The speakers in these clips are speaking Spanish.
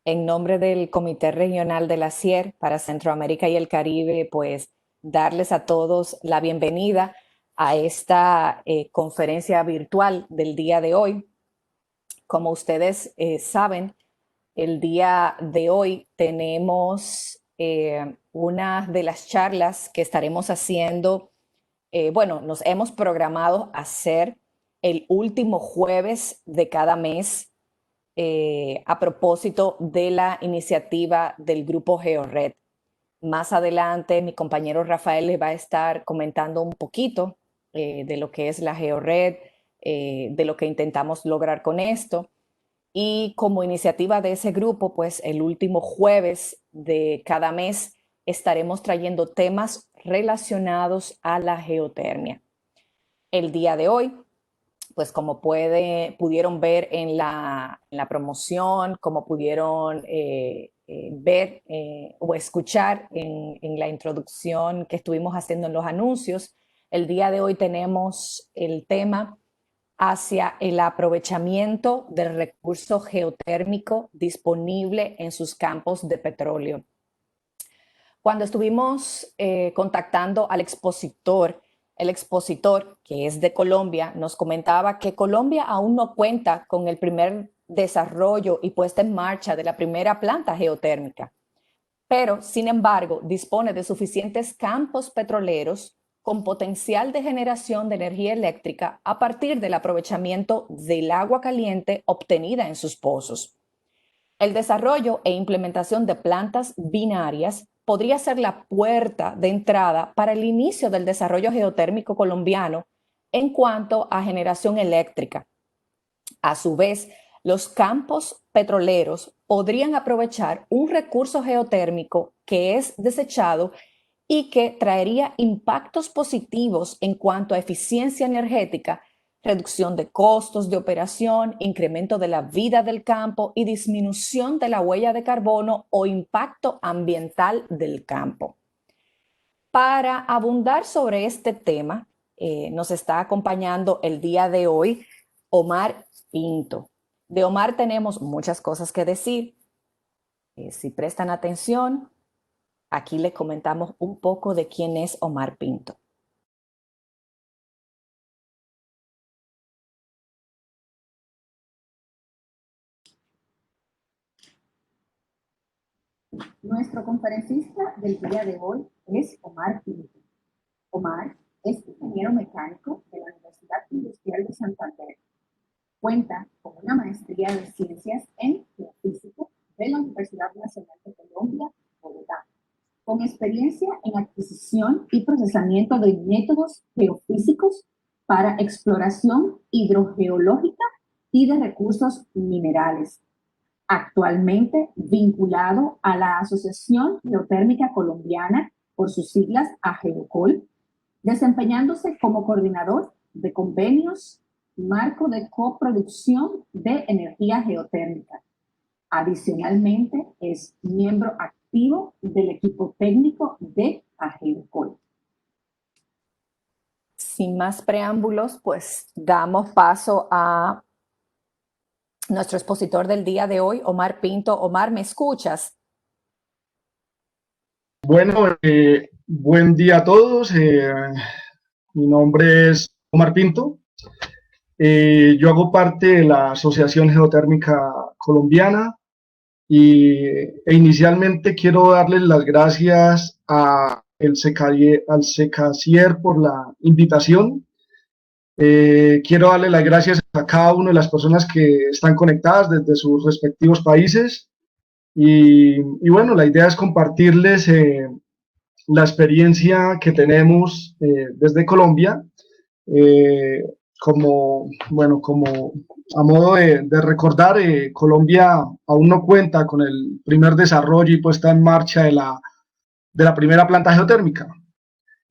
En nombre del Comité Regional de la CIER para Centroamérica y el Caribe, pues darles a todos la bienvenida a esta conferencia virtual del día de hoy. Como ustedes saben, el día de hoy tenemos una de las charlas que estaremos haciendo. Bueno, nos hemos programado hacer el último jueves de cada mes a propósito de la iniciativa del grupo GeoRed. Más adelante, mi compañero Rafael les va a estar comentando un poquito de lo que es la GeoRed, de lo que intentamos lograr con esto. Y como iniciativa de ese grupo, pues el último jueves de cada mes estaremos trayendo temas relacionados a la geotermia. El día de hoy, pues como pudieron ver en la promoción, como pudieron ver o escuchar en la introducción que estuvimos haciendo en los anuncios, el día de hoy tenemos el tema hacia el aprovechamiento del recurso geotérmico disponible en sus campos de petróleo. Cuando estuvimos contactando al expositor, el expositor, que es de Colombia, nos comentaba que Colombia aún no cuenta con el primer desarrollo y puesta en marcha de la primera planta geotérmica, pero sin embargo dispone de suficientes campos petroleros con potencial de generación de energía eléctrica a partir del aprovechamiento del agua caliente obtenida en sus pozos. El desarrollo e implementación de plantas binarias podría ser la puerta de entrada para el inicio del desarrollo geotérmico colombiano en cuanto a generación eléctrica. A su vez, los campos petroleros podrían aprovechar un recurso geotérmico que es desechado y que traería impactos positivos en cuanto a eficiencia energética, reducción de costos de operación, incremento de la vida del campo y disminución de la huella de carbono o impacto ambiental del campo. Para abundar sobre este tema, nos está acompañando el día de hoy Omar Pinto. De Omar tenemos muchas cosas que decir. Si prestan atención, aquí les comentamos un poco de quién es Omar Pinto. Nuestro conferencista del día de hoy es Omar Pinto. Omar es ingeniero mecánico de la Universidad Industrial de Santander. Cuenta con una maestría de ciencias en geofísica de la Universidad Nacional de Colombia, Bogotá, con experiencia en adquisición y procesamiento de métodos geofísicos para exploración hidrogeológica y de recursos minerales. Actualmente vinculado a la Asociación Geotérmica Colombiana, por sus siglas AGEOCOL, desempeñándose como coordinador de convenios marco de coproducción de energía geotérmica. Adicionalmente, es miembro activo del equipo técnico de AGEOCOL. Sin más preámbulos, pues damos paso a nuestro expositor del día de hoy, Omar Pinto. Omar, ¿me escuchas? Bueno, buen día a todos. Mi nombre es Omar Pinto. Yo hago parte de la Asociación Geotérmica Colombiana e inicialmente quiero darles las gracias al SECACIER por la invitación. Quiero darle las gracias a cada una de las personas que están conectadas desde sus respectivos países y bueno, la idea es compartirles la experiencia que tenemos desde Colombia, eh, como a modo de recordar, Colombia aún no cuenta con el primer desarrollo y puesta en marcha de la primera planta geotérmica.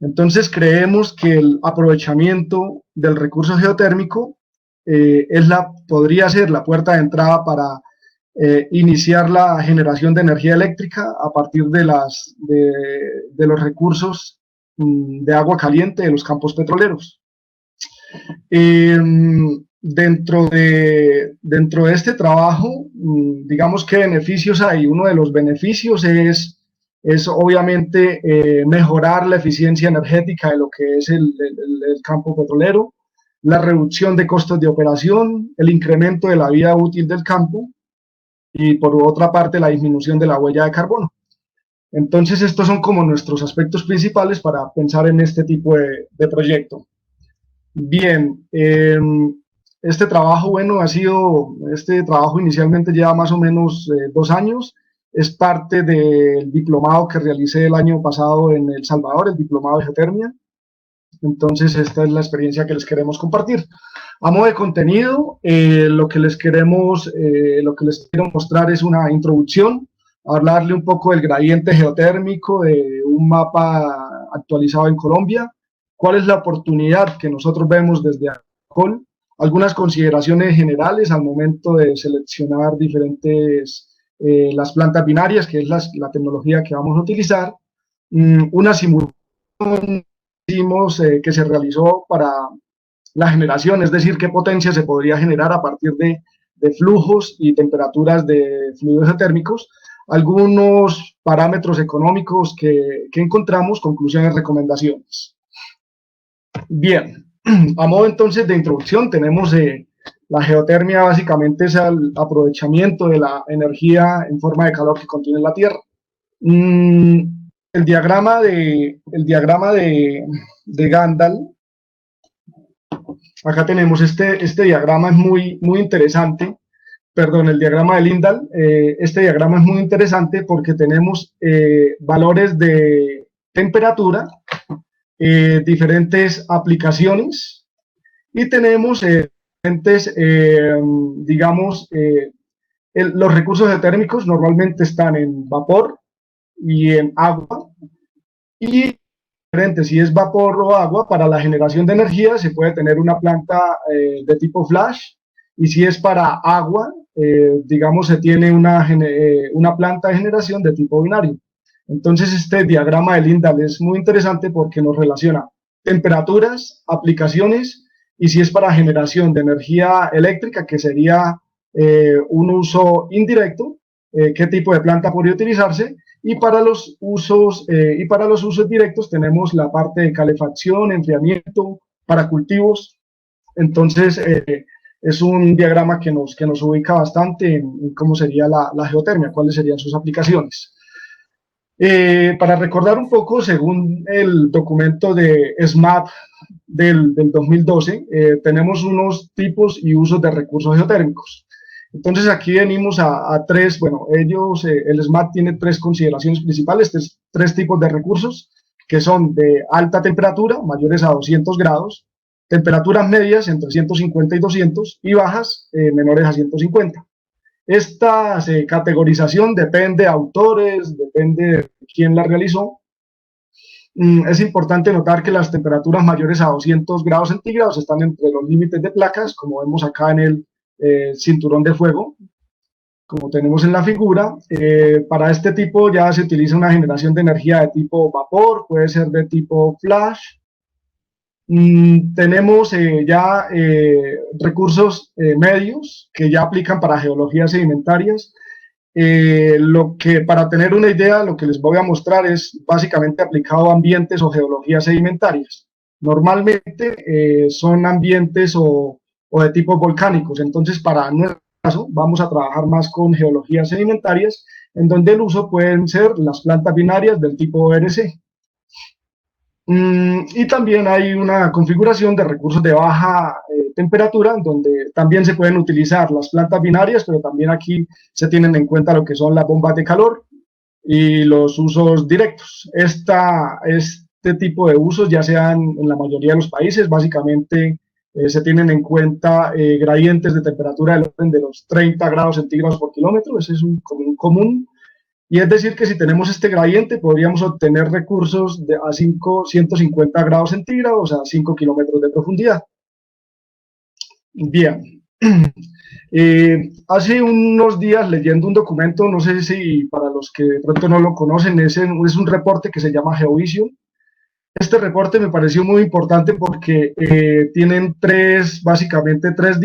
Entonces creemos que el aprovechamiento del recurso geotérmico podría ser la puerta de entrada para iniciar la generación de energía eléctrica a partir de los recursos de agua caliente de los campos petroleros. dentro de este trabajo, digamos que beneficios hay. Uno de los beneficios es obviamente mejorar la eficiencia energética de lo que es el campo petrolero, la reducción de costos de operación, el incremento de la vida útil del campo y por otra parte la disminución de la huella de carbono. Entonces estos son como nuestros aspectos principales para pensar en este tipo de proyecto. Bien, este trabajo inicialmente lleva más o menos 2 años, es parte del diplomado que realicé el año pasado en El Salvador, el diplomado de geotermia. Entonces esta es la experiencia que les queremos compartir. A modo de contenido, lo que les quiero mostrar es una introducción, hablarle un poco del gradiente geotérmico de un mapa actualizado en Colombia, cuál es la oportunidad que nosotros vemos desde ACOL, algunas consideraciones generales al momento de seleccionar las plantas binarias, que es la tecnología que vamos a utilizar, una simulación que se realizó para la generación, es decir, qué potencia se podría generar a partir de flujos y temperaturas de fluidos geotérmicos, algunos parámetros económicos que encontramos, conclusiones, recomendaciones. Bien, a modo entonces de introducción tenemos la geotermia, básicamente es el aprovechamiento de la energía en forma de calor que contiene la Tierra. El diagrama de Gandalf, acá tenemos este diagrama, es muy interesante, perdón, el diagrama de Lindahl, este diagrama es muy interesante porque tenemos valores de temperatura, diferentes aplicaciones y tenemos diferentes, los recursos geotérmicos normalmente están en vapor y en agua, y si es vapor o agua, para la generación de energía se puede tener una planta de tipo flash, y si es para agua, se tiene una planta de generación de tipo binario. Entonces este diagrama de Lindahl es muy interesante porque nos relaciona temperaturas, aplicaciones, y si es para generación de energía eléctrica, que sería un uso indirecto, qué tipo de planta podría utilizarse, y para los usos directos tenemos la parte de calefacción, enfriamiento, para cultivos. Entonces es un diagrama que nos ubica bastante en cómo sería la geotermia, cuáles serían sus aplicaciones. Para recordar un poco, según el documento de SMAP del 2012, tenemos unos tipos y usos de recursos geotérmicos. Entonces aquí venimos a tres, el SMAP tiene 3 consideraciones principales, 3 tipos de recursos, que son de alta temperatura, mayores a 200 grados, temperaturas medias entre 150 y 200, y bajas, menores a 150. Esta categorización depende de autores, depende de quién la realizó. Es importante notar que las temperaturas mayores a 200 grados centígrados están entre los límites de placas, como vemos acá en el cinturón de fuego, como tenemos en la figura. Para este tipo ya se utiliza una generación de energía de tipo vapor, puede ser de tipo flash. Tenemos recursos medios que ya aplican para geologías sedimentarias. Para tener una idea, lo que les voy a mostrar es básicamente aplicado a ambientes o geologías sedimentarias. Normalmente son ambientes o de tipos volcánicos. Entonces, para nuestro caso, vamos a trabajar más con geologías sedimentarias, en donde el uso pueden ser las plantas binarias del tipo ORC. Y también hay una configuración de recursos de baja temperatura, donde también se pueden utilizar las plantas binarias, pero también aquí se tienen en cuenta lo que son las bombas de calor y los usos directos. Este tipo de usos ya sean en la mayoría de los países, básicamente se tienen en cuenta gradientes de temperatura del orden de los 30 grados centígrados por kilómetro, ese es un común. Y es decir que si tenemos este gradiente podríamos obtener recursos a 150 grados centígrados a 5 kilómetros de profundidad. Bien, hace unos días leyendo un documento, no sé si para los que de pronto no lo conocen, es un reporte que se llama GeoVision. Este reporte me pareció muy importante porque tienen básicamente tres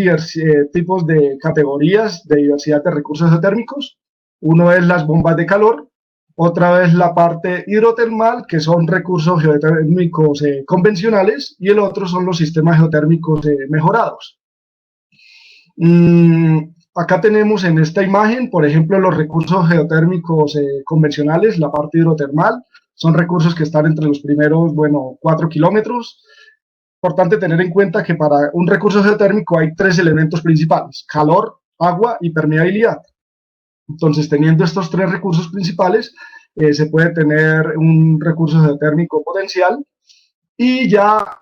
tipos de categorías de diversidad de recursos geotérmicos. Uno es las bombas de calor, otra es la parte hidrotermal, que son recursos geotérmicos convencionales, y el otro son los sistemas geotérmicos mejorados. Acá tenemos en esta imagen, por ejemplo, los recursos geotérmicos convencionales, la parte hidrotermal. Son recursos que están entre los primeros, 4 kilómetros. Importante tener en cuenta que para un recurso geotérmico hay tres elementos principales: calor, agua y permeabilidad. Entonces, teniendo estos tres recursos principales, se puede tener un recurso geotérmico potencial. Y ya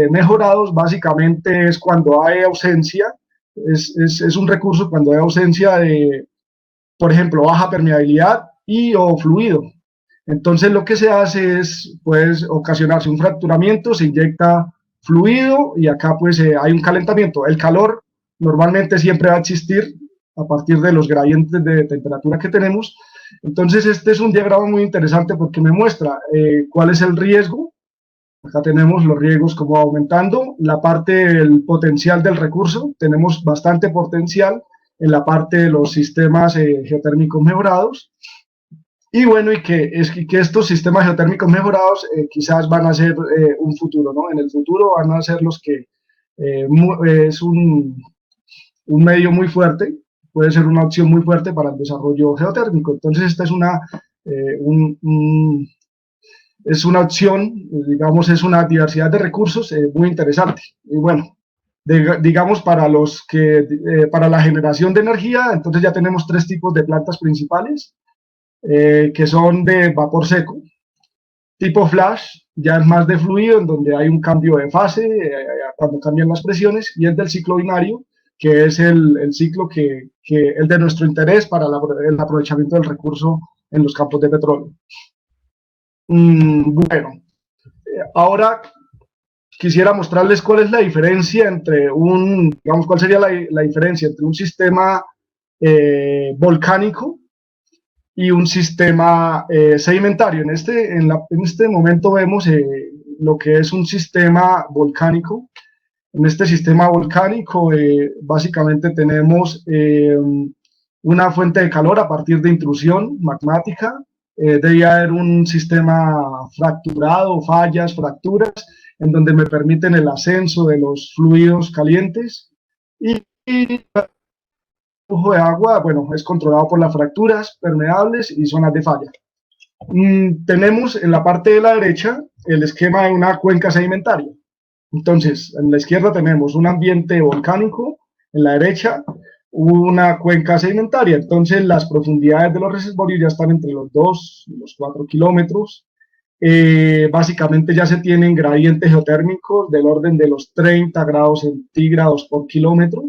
mejorados básicamente es cuando hay ausencia, es un recurso cuando hay ausencia de, por ejemplo, baja permeabilidad o fluido. Entonces lo que se hace es, pues, ocasionarse un fracturamiento, se inyecta fluido y acá pues hay un calentamiento. El calor normalmente siempre va a existir a partir de los gradientes de temperatura que tenemos. Entonces este es un diagrama muy interesante porque me muestra cuál es el riesgo. Acá tenemos los riesgos como aumentando. La parte del potencial del recurso, tenemos bastante potencial en la parte de los sistemas geotérmicos mejorados. Y bueno, y que estos sistemas geotérmicos mejorados quizás van a ser un futuro, ¿no? En el futuro van a ser los que es un medio muy fuerte, puede ser una opción muy fuerte para el desarrollo geotérmico. Entonces esta es una opción, digamos, es una diversidad de recursos muy interesante. Y bueno, digamos, para la generación de energía, entonces ya tenemos tres tipos de plantas principales, que son de vapor seco. Tipo flash, ya es más de fluido, en donde hay un cambio de fase cuando cambian las presiones, y es del ciclo binario, que es el ciclo el de nuestro interés para el aprovechamiento del recurso en los campos de petróleo. Bueno, ahora quisiera mostrarles cuál es la diferencia entre cuál sería la diferencia entre un sistema volcánico y un sistema sedimentario. En este momento vemos lo que es un sistema volcánico. En este sistema volcánico básicamente tenemos una fuente de calor a partir de intrusión magmática. Debe haber un sistema fracturado, fallas, fracturas, en donde me permiten el ascenso de los fluidos calientes, y el flujo de agua, bueno, es controlado por las fracturas permeables y zonas de falla. Tenemos en la parte de la derecha el esquema de una cuenca sedimentaria. Entonces, en la izquierda tenemos un ambiente volcánico, en la derecha una cuenca sedimentaria. Entonces, las profundidades de los reservorios ya están entre los 2 y los 4 kilómetros. Básicamente ya se tienen gradientes geotérmicos del orden de los 30 grados centígrados por kilómetro.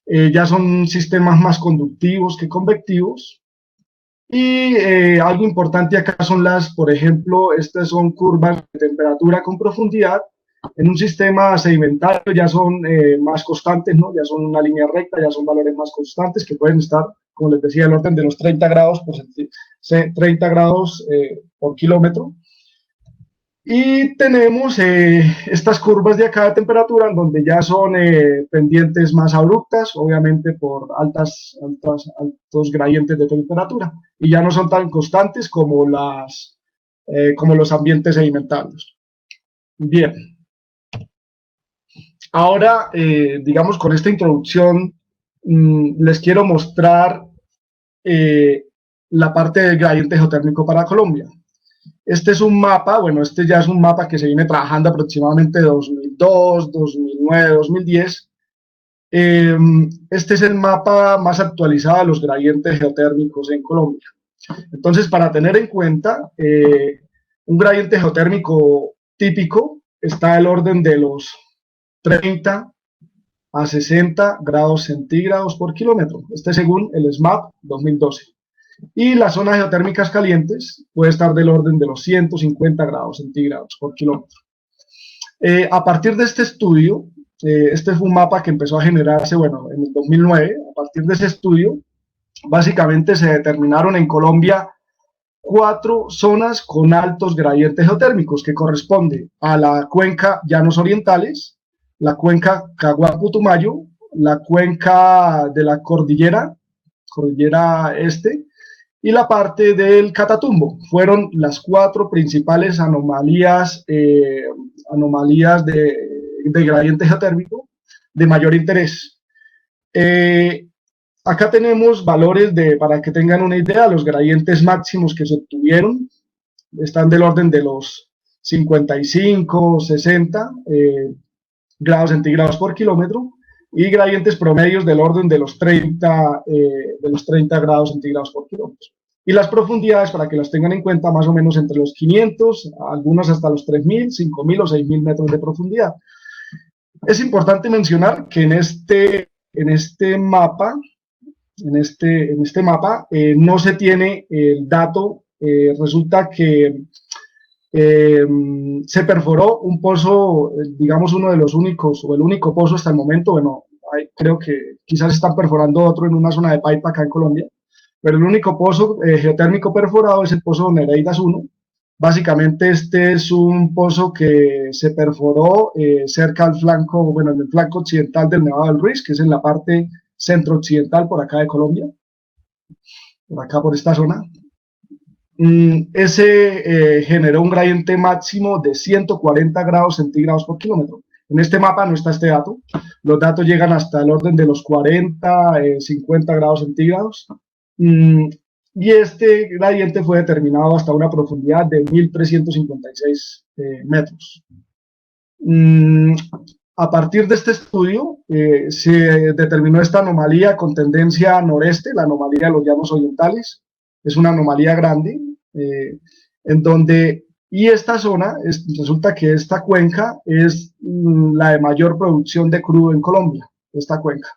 Ya son sistemas más conductivos que convectivos. Y algo importante acá son por ejemplo, estas son curvas de temperatura con profundidad. En un sistema sedimentario ya son más constantes, ¿no? Ya son una línea recta, ya son valores más constantes que pueden estar, como les decía, el orden de los 30 grados por kilómetro. Y tenemos estas curvas de acá de temperatura, en donde ya son pendientes más abruptas, obviamente por altos gradientes de temperatura, y ya no son tan constantes como los ambientes sedimentarios. Bien. Ahora, digamos, con esta introducción, les quiero mostrar la parte del gradiente geotérmico para Colombia. Este es un mapa, bueno, este ya es un mapa que se viene trabajando aproximadamente 2002, 2009, 2010. Este es el mapa más actualizado de los gradientes geotérmicos en Colombia. Entonces, para tener en cuenta, un gradiente geotérmico típico está del orden de los 30 a 60 grados centígrados por kilómetro. Este según el SMAP 2012. Y las zonas geotérmicas calientes puede estar del orden de los 150 grados centígrados por kilómetro. A partir de este estudio, este fue un mapa que empezó a generarse, bueno, en el 2009. A partir de ese estudio, básicamente se determinaron en Colombia 4 zonas con altos gradientes geotérmicos que corresponde a la cuenca Llanos Orientales, la cuenca Caguán-Putumayo, la cuenca de la cordillera este, y la parte del Catatumbo. Fueron las 4 principales anomalías de gradiente geotérmico de mayor interés. Acá tenemos valores para que tengan una idea, los gradientes máximos que se obtuvieron están del orden de los 55, 60 grados centígrados por kilómetro, y gradientes promedios del orden de los 30 grados centígrados por kilómetro. Y las profundidades, para que las tengan en cuenta, más o menos entre los 500, algunos hasta los 3.000, 5.000 o 6.000 metros de profundidad. Es importante mencionar que en este mapa no se tiene el dato, resulta que se perforó un pozo, digamos uno de los únicos, o el único pozo hasta el momento, bueno, creo que quizás están perforando otro en una zona de Paipa acá en Colombia, pero el único pozo geotérmico perforado es el pozo Nereidas 1. Básicamente este es un pozo que se perforó cerca al flanco, bueno, en el flanco occidental del Nevado del Ruiz, que es en la parte centro-occidental por acá de Colombia, por acá por esta zona. Ese generó un gradiente máximo de 140 grados centígrados por kilómetro. En este mapa no está este dato, los datos llegan hasta el orden de los 40, 50 grados centígrados, y este gradiente fue determinado hasta una profundidad de 1.356 metros. A partir de este estudio se determinó esta anomalía con tendencia noreste, la anomalía de los Llanos Orientales. Es una anomalía grande, en donde, y esta zona, resulta que esta cuenca es la de mayor producción de crudo en Colombia, esta cuenca.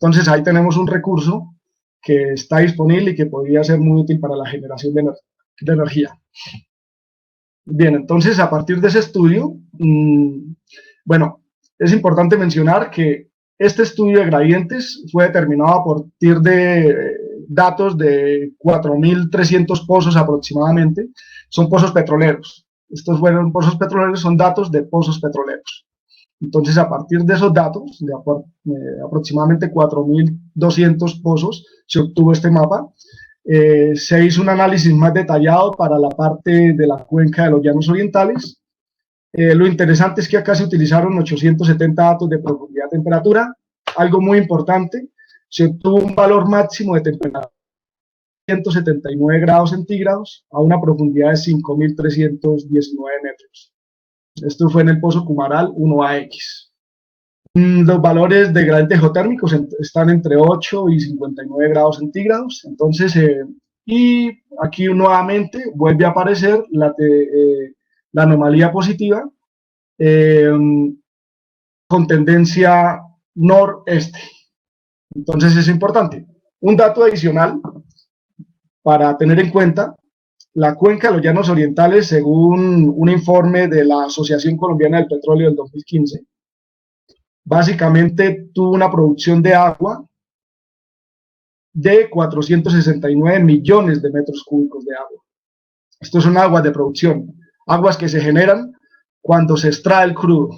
Entonces ahí tenemos un recurso que está disponible y que podría ser muy útil para la generación de energía. Bien, entonces a partir de ese estudio, bueno, es importante mencionar que este estudio de gradientes fue determinado a partir de datos de 4.300 pozos aproximadamente. Son pozos petroleros. Estos fueron pozos petroleros, son datos de pozos petroleros. Entonces, a partir de esos datos, de aproximadamente 4.200 pozos, se obtuvo este mapa. Se hizo un análisis más detallado para la parte de la cuenca de los Llanos Orientales. Lo interesante es que acá se utilizaron 870 datos de profundidad de temperatura. Algo muy importante, se obtuvo un valor máximo de temperatura de 179 grados centígrados a una profundidad de 5.319 metros. Esto fue en el pozo Cumaral 1AX. Los valores de gradientes geotérmicos están entre 8 y 59 grados centígrados. Entonces, y aquí nuevamente vuelve a aparecer la anomalía positiva con tendencia noreste. Entonces es importante. Un dato adicional para tener en cuenta: la cuenca de los Llanos Orientales, según un informe de la Asociación Colombiana del Petróleo del 2015, básicamente tuvo una producción de agua de 469 millones de metros cúbicos de agua. Estos son aguas de producción, aguas que se generan cuando se extrae el crudo.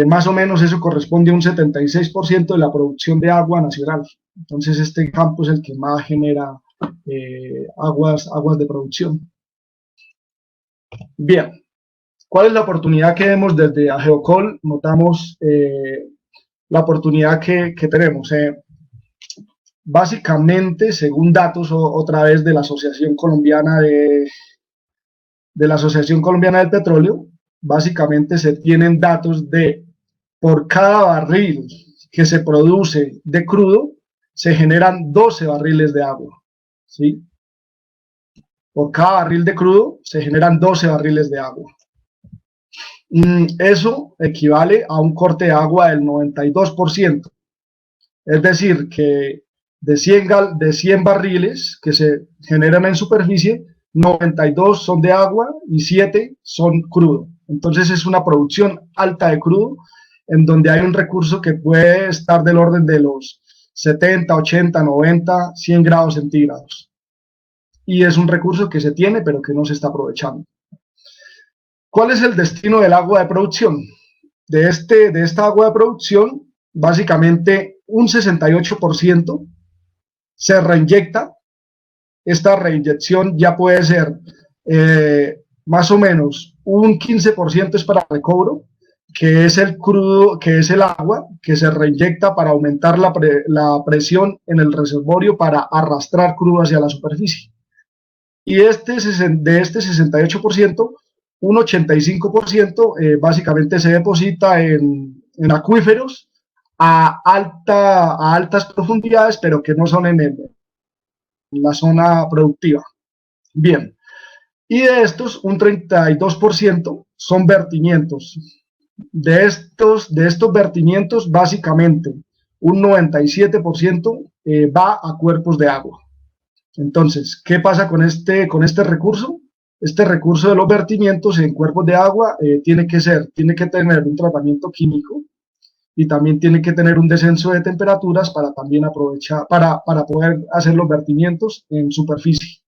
Más o menos eso corresponde a un 76% de la producción de agua nacional. Entonces este campo es el que más genera aguas de producción. Bien, ¿cuál es la oportunidad que vemos desde AGEOCOL? Notamos la oportunidad que tenemos. Básicamente, según datos otra vez de la Asociación Colombiana la Asociación Colombiana del Petróleo, básicamente se tienen datos de por cada barril que se produce de crudo, se generan 12 barriles de agua, ¿sí? Por cada barril de crudo se generan 12 barriles de agua. Eso equivale a un corte de agua del 92%. Es decir, que de 100 barriles que se generan en superficie, 92 son de agua y 7 son crudo. Entonces es una producción alta de crudo, en donde hay un recurso que puede estar del orden de los 70, 80, 90, 100 grados centígrados. y es un recurso que se tiene pero que no se está aprovechando. ¿Cuál es el destino del agua de producción? De esta agua de producción, básicamente un 68% se reinyecta. Esta reinyección ya puede ser más o menos un 15% es para recobro, que es el crudo, que es el agua que se reinyecta para aumentar la presión en el reservorio para arrastrar crudo hacia la superficie. Y de este 68%, un 85% básicamente se deposita en acuíferos a altas profundidades, pero que no son en la zona productiva. Bien, y de estos un 32% son vertimientos. De estos vertimientos, básicamente un 97% va a cuerpos de agua. Entonces, ¿qué pasa con este recurso? Este recurso de los vertimientos en cuerpos de agua tiene que tener un tratamiento químico y también tiene que tener un descenso de temperaturas para también aprovechar, para poder hacer los vertimientos en superficie.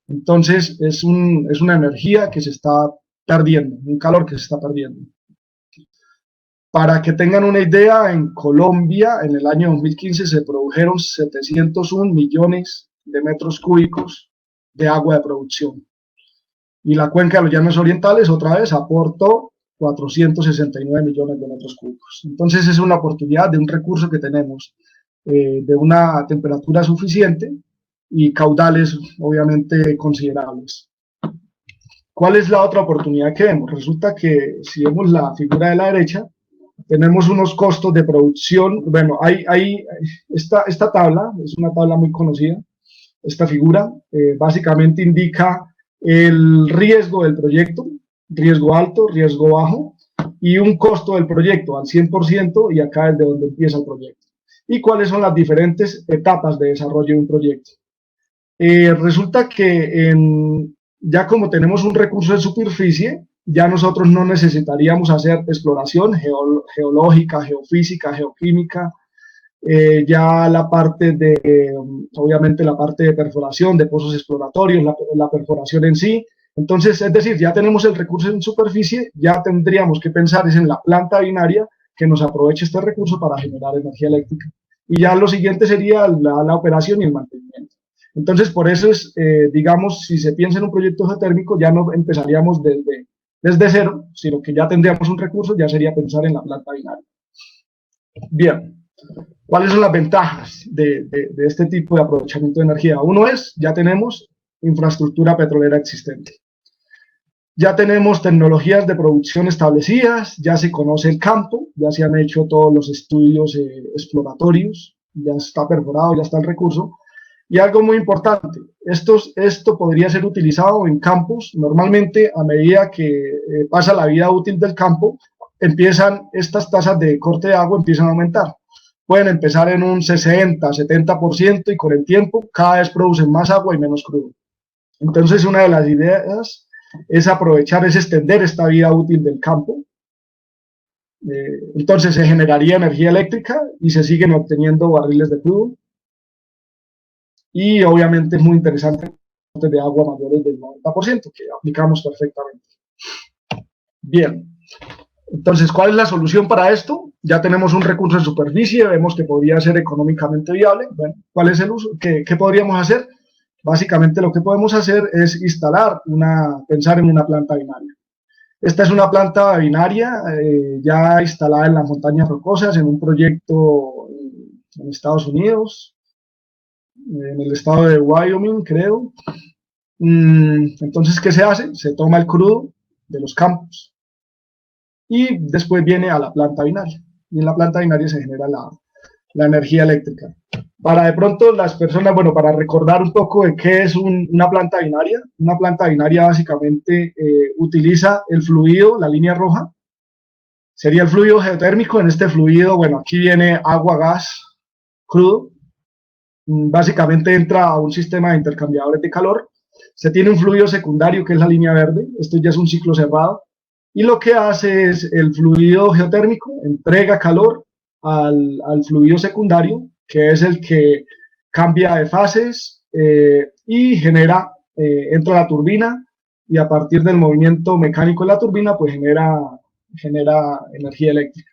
Entonces, es una energía que se está perdiendo, un calor que se está perdiendo. Para que tengan una idea, en Colombia, en el año 2015, se produjeron 701 millones de metros cúbicos de agua de producción. Y la cuenca de los llanos orientales, otra vez, aportó 469 millones de metros cúbicos. Entonces, es una oportunidad de un recurso que tenemos, de una temperatura suficiente y caudales, obviamente, considerables. ¿Cuál es la otra oportunidad que vemos? Resulta que, si vemos la figura de la derecha, tenemos unos costos de producción. Bueno, esta tabla es una tabla muy conocida. Esta figura básicamente indica el riesgo del proyecto, riesgo alto, riesgo bajo, y un costo del proyecto al 100%, y acá es de donde empieza el proyecto. ¿Y cuáles son las diferentes etapas de desarrollo de un proyecto? Resulta que ya como tenemos un recurso de superficie, ya nosotros no necesitaríamos hacer exploración geológica, geofísica, geoquímica, ya la parte obviamente la parte de perforación, de pozos exploratorios, la perforación en sí. Entonces, es decir, ya tenemos el recurso en superficie, ya tendríamos que pensar es en la planta binaria que nos aproveche este recurso para generar energía eléctrica. Y ya lo siguiente sería la operación y el mantenimiento. Entonces, por eso es, digamos, si se piensa en un proyecto geotérmico, ya no empezaríamos desde cero, sino que ya tendríamos un recurso, ya sería pensar en la planta binaria. Bien, ¿cuáles son las ventajas de este tipo de aprovechamiento de energía? Uno es, ya tenemos infraestructura petrolera existente. Ya tenemos tecnologías de producción establecidas, ya se conoce el campo, ya se han hecho todos los estudios exploratorios, ya está perforado, ya está el recurso. Y algo muy importante, esto podría ser utilizado en campos. Normalmente, a medida que pasa la vida útil del campo, estas tasas de corte de agua empiezan a aumentar. Pueden empezar en un 60, 70% y con el tiempo cada vez producen más agua y menos crudo. Entonces, una de las ideas es aprovechar, es extender esta vida útil del campo. Entonces, se generaría energía eléctrica y se siguen obteniendo barriles de crudo. Y obviamente es muy interesante de agua mayores del 90%, que aplicamos perfectamente. Bien, entonces, ¿cuál es la solución para esto? Ya tenemos un recurso en superficie, vemos que podría ser económicamente viable. Bueno, ¿cuál es el uso? ¿Qué podríamos hacer? Básicamente lo que podemos hacer es pensar en una planta binaria. Esta es una planta binaria ya instalada en las montañas rocosas, en un proyecto en Estados Unidos, en el estado de Wyoming, creo. Entonces, ¿qué se hace? Se toma el crudo de los campos y después viene a la planta binaria. Y en la planta binaria se genera la energía eléctrica. Para de pronto las personas, bueno, para recordar un poco de qué es una planta binaria básicamente utiliza el fluido, la línea roja, sería el fluido geotérmico. En este fluido, bueno, aquí viene agua, gas, crudo. Básicamente entra a un sistema de intercambiadores de calor. Se tiene un fluido secundario que es la línea verde. Esto ya es un ciclo cerrado. Y lo que hace es el fluido geotérmico entrega calor al fluido secundario, que es el que cambia de fases, y genera, entra a la turbina y a partir del movimiento mecánico de la turbina pues genera energía eléctrica.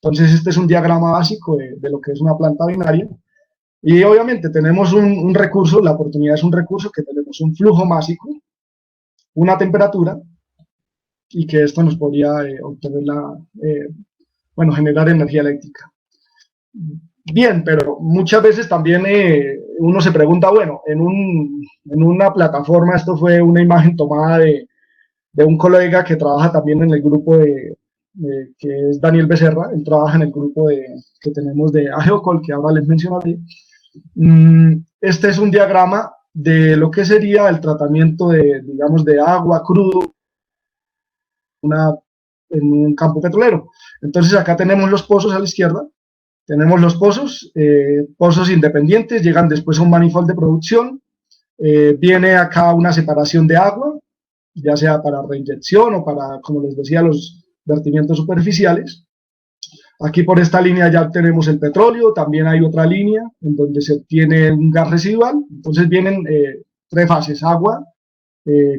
Entonces este es un diagrama básico de lo que es una planta binaria. Y obviamente tenemos un recurso, la oportunidad es un recurso que tenemos un flujo másico, una temperatura, y que esto nos podría obtener generar energía eléctrica. Bien, pero muchas veces también uno se pregunta, bueno, en una plataforma, esto fue una imagen tomada de un colega que trabaja también en el grupo que es Daniel Becerra, él trabaja en el grupo que tenemos de AgeoCol, que ahora les mencionaré. Este es un diagrama de lo que sería el tratamiento digamos, de agua crudo en un campo petrolero. Entonces acá tenemos los pozos a la izquierda, tenemos los pozos independientes, llegan después a un manifold de producción, viene acá una separación de agua, ya sea para reinyección o para, como les decía, los vertimientos superficiales. Aquí por esta línea ya tenemos el petróleo, también hay otra línea en donde se obtiene un gas residual. Entonces vienen tres fases: agua,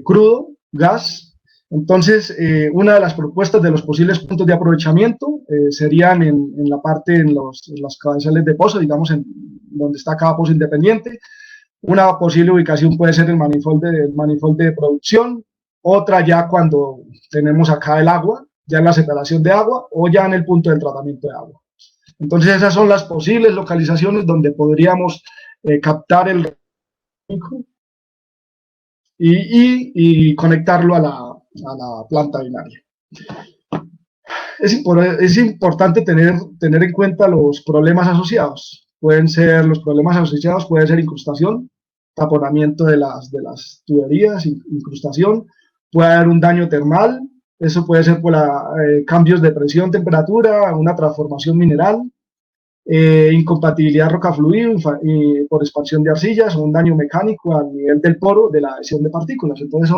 crudo, gas. Entonces una de las propuestas de los posibles puntos de aprovechamiento serían en la parte, en las cabezales de pozo, digamos, donde está cada pozo independiente. Una posible ubicación puede ser el manifold de producción, otra ya cuando tenemos acá el agua, ya en la separación de agua o ya en el punto del tratamiento de agua. Entonces esas son las posibles localizaciones donde podríamos captar el y conectarlo a la planta binaria. Es importante tener en cuenta los problemas asociados. Los problemas asociados pueden ser incrustación, taponamiento de las tuberías, incrustación, puede haber un daño termal. Eso puede ser por cambios de presión, temperatura, una transformación mineral, incompatibilidad roca-fluido por expansión de arcillas o un daño mecánico al nivel del poro de la adhesión de partículas. Entonces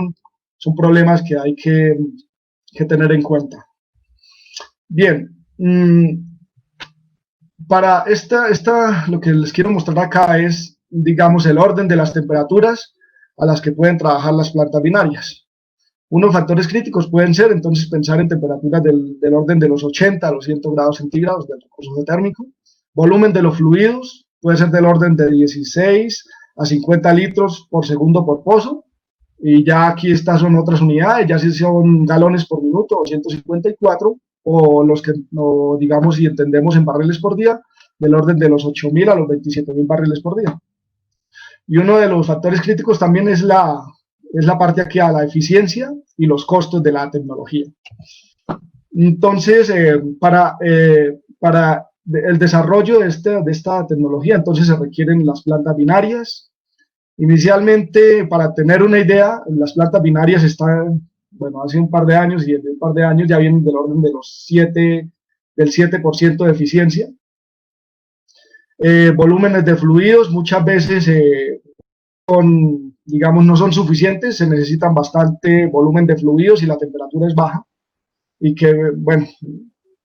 son problemas que hay que tener en cuenta. Bien, para lo que les quiero mostrar acá es, digamos, el orden de las temperaturas a las que pueden trabajar las plantas binarias. Unos factores críticos pueden ser, entonces, pensar en temperaturas del orden de los 80 a los 100 grados centígrados del recurso térmico. Volumen de los fluidos puede ser del orden de 16 a 50 litros por segundo por pozo. Y ya aquí estas son otras unidades, ya si son galones por minuto o 154, o digamos, si entendemos en barriles por día, del orden de los 8.000 a los 27.000 barriles por día. Y uno de los factores críticos también es la parte aquí a la eficiencia y los costos de la tecnología. Entonces, para el desarrollo de esta tecnología, entonces se requieren las plantas binarias. Inicialmente, para tener una idea, las plantas binarias están, bueno, hace un par de años, y en un par de años ya vienen del orden de del 7% de eficiencia. Volúmenes de fluidos muchas veces digamos, no son suficientes, se necesitan bastante volumen de fluidos y la temperatura es baja, y que, bueno,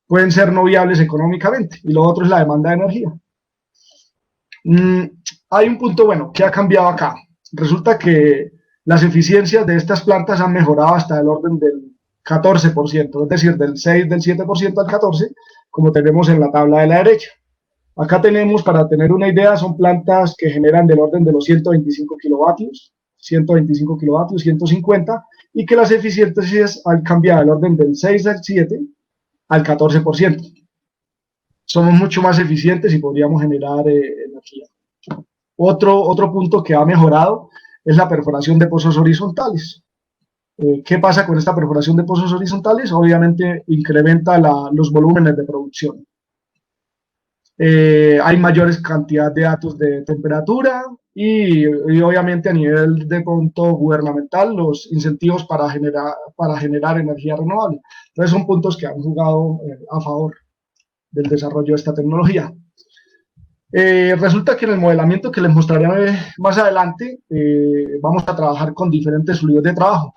pueden ser no viables económicamente. Y lo otro es la demanda de energía. Hay un punto, bueno, que ha cambiado acá. Resulta que las eficiencias de estas plantas han mejorado hasta el orden del 14%, es decir, del 7% al 14%, como tenemos en la tabla de la derecha. Acá tenemos, para tener una idea, son plantas que generan del orden de los 125 kilovatios, 150, y que las eficiencias han cambiado del orden del 6 al 7 al 14%. Somos mucho más eficientes y podríamos generar energía. Otro punto que ha mejorado es la perforación de pozos horizontales. ¿Qué pasa con esta perforación de pozos horizontales? Obviamente incrementa los volúmenes de producción. Hay mayores cantidades de datos de temperatura y obviamente a nivel de punto gubernamental los incentivos para generar energía renovable. Entonces son puntos que han jugado a favor del desarrollo de esta tecnología. Resulta que en el modelamiento que les mostraré más adelante vamos a trabajar con diferentes fluidos de trabajo.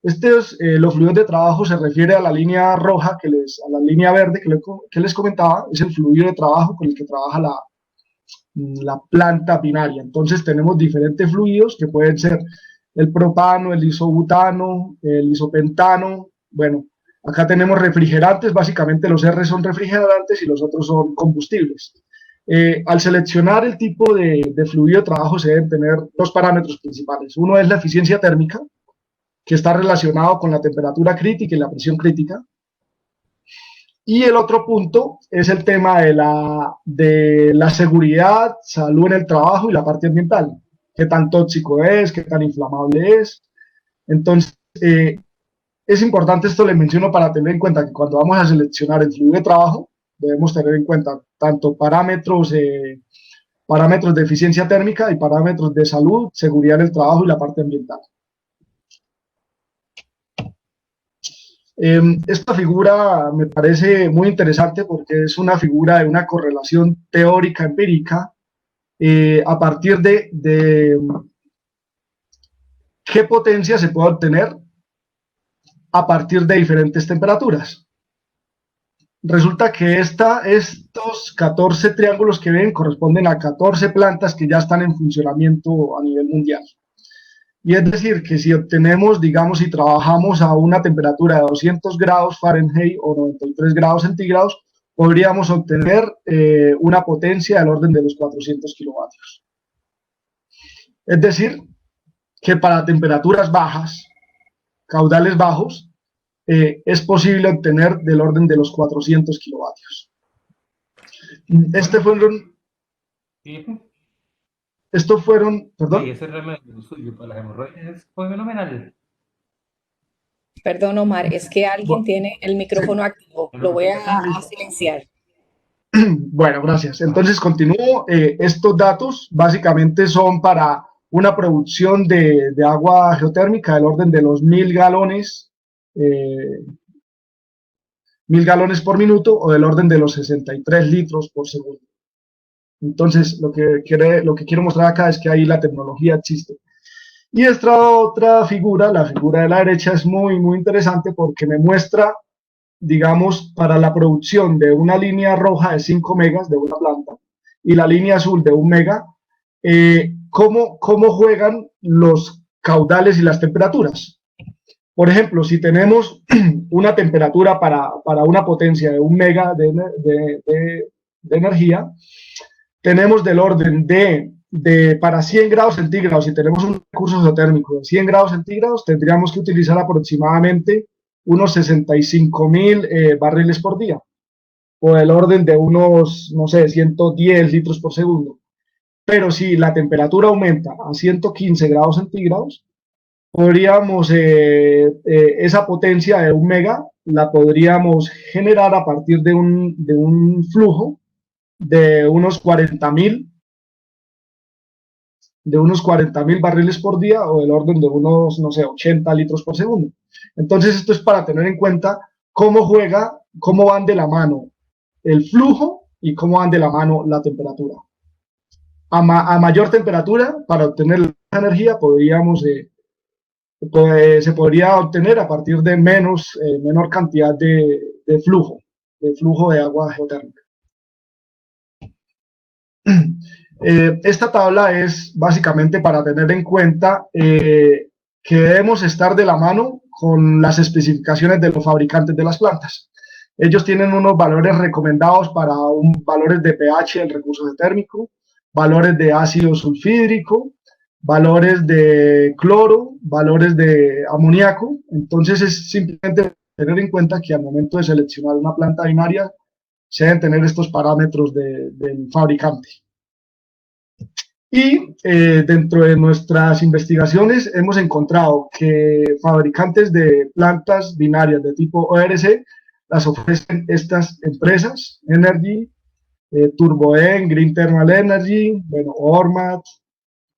Los fluidos de trabajo se refiere a la línea roja, a la línea verde que les comentaba, es el fluido de trabajo con el que trabaja la planta binaria. Entonces tenemos diferentes fluidos que pueden ser el propano, el isobutano, el isopentano. Bueno, acá tenemos refrigerantes, básicamente los R son refrigerantes y los otros son combustibles. Al seleccionar el tipo de fluido de trabajo se deben tener dos parámetros principales. Uno es la eficiencia térmica, que está relacionado con la temperatura crítica y la presión crítica. Y el otro punto es el tema de la seguridad, salud en el trabajo y la parte ambiental. Qué tan tóxico es, qué tan inflamable es. Entonces, es importante, esto le menciono para tener en cuenta que cuando vamos a seleccionar el fluido de trabajo, debemos tener en cuenta tanto parámetros de eficiencia térmica y parámetros de salud, seguridad en el trabajo y la parte ambiental. Esta figura me parece muy interesante porque es una figura de una correlación teórica empírica a partir de qué potencia se puede obtener a partir de diferentes temperaturas. Resulta que estos 14 triángulos que ven corresponden a 14 plantas que ya están en funcionamiento a nivel mundial. Y es decir, que si obtenemos, digamos, si trabajamos a una temperatura de 200 grados Fahrenheit o 93 grados centígrados, podríamos obtener una potencia del orden de los 400 kilovatios. Es decir, que para temperaturas bajas, caudales bajos, es posible obtener del orden de los 400 kilovatios. Estos fueron, perdón. Sí, ese remedio suyo para las hemorroides fue fenomenal. Perdón, Omar, es que alguien tiene el micrófono activo. Lo voy a silenciar. Bueno, gracias. Entonces continúo. Estos datos básicamente son para una producción de agua geotérmica del orden de los 1000 galones, 1000 galones por minuto o del orden de los 63 litros por segundo. Entonces, lo que quiero mostrar acá es que ahí la tecnología existe. Y esta otra figura, la figura de la derecha, es muy, muy interesante porque me muestra, digamos, para la producción de una línea roja de 5 megas de una planta y la línea azul de 1 mega, cómo juegan los caudales y las temperaturas. Por ejemplo, si tenemos una temperatura para una potencia de 1 mega de energía, tenemos del orden para 100 grados centígrados, si tenemos un recurso geotérmico de 100 grados centígrados, tendríamos que utilizar aproximadamente unos 65.000 barriles por día, o del orden de unos, no sé, 110 litros por segundo. Pero si la temperatura aumenta a 115 grados centígrados, podríamos, esa potencia de 1 mega, la podríamos generar a partir de un flujo de unos 40.000 barriles por día o del orden de unos, no sé, 80 litros por segundo. Entonces, esto es para tener en cuenta cómo van de la mano el flujo y cómo van de la mano la temperatura. A mayor temperatura, para obtener la energía, se podría obtener a partir de menor cantidad de flujo de agua geotérmica. Esta tabla es básicamente para tener en cuenta que debemos estar de la mano con las especificaciones de los fabricantes de las plantas. Ellos tienen unos valores recomendados para valores de pH del recurso geotérmico, valores de ácido sulfídrico, valores de cloro, valores de amoníaco. Entonces es simplemente tener en cuenta que al momento de seleccionar una planta binaria se deben tener estos parámetros del fabricante. Y dentro de nuestras investigaciones hemos encontrado que fabricantes de plantas binarias de tipo ORC las ofrecen estas empresas: Energy, Turboen, Green Thermal Energy, bueno, Ormat,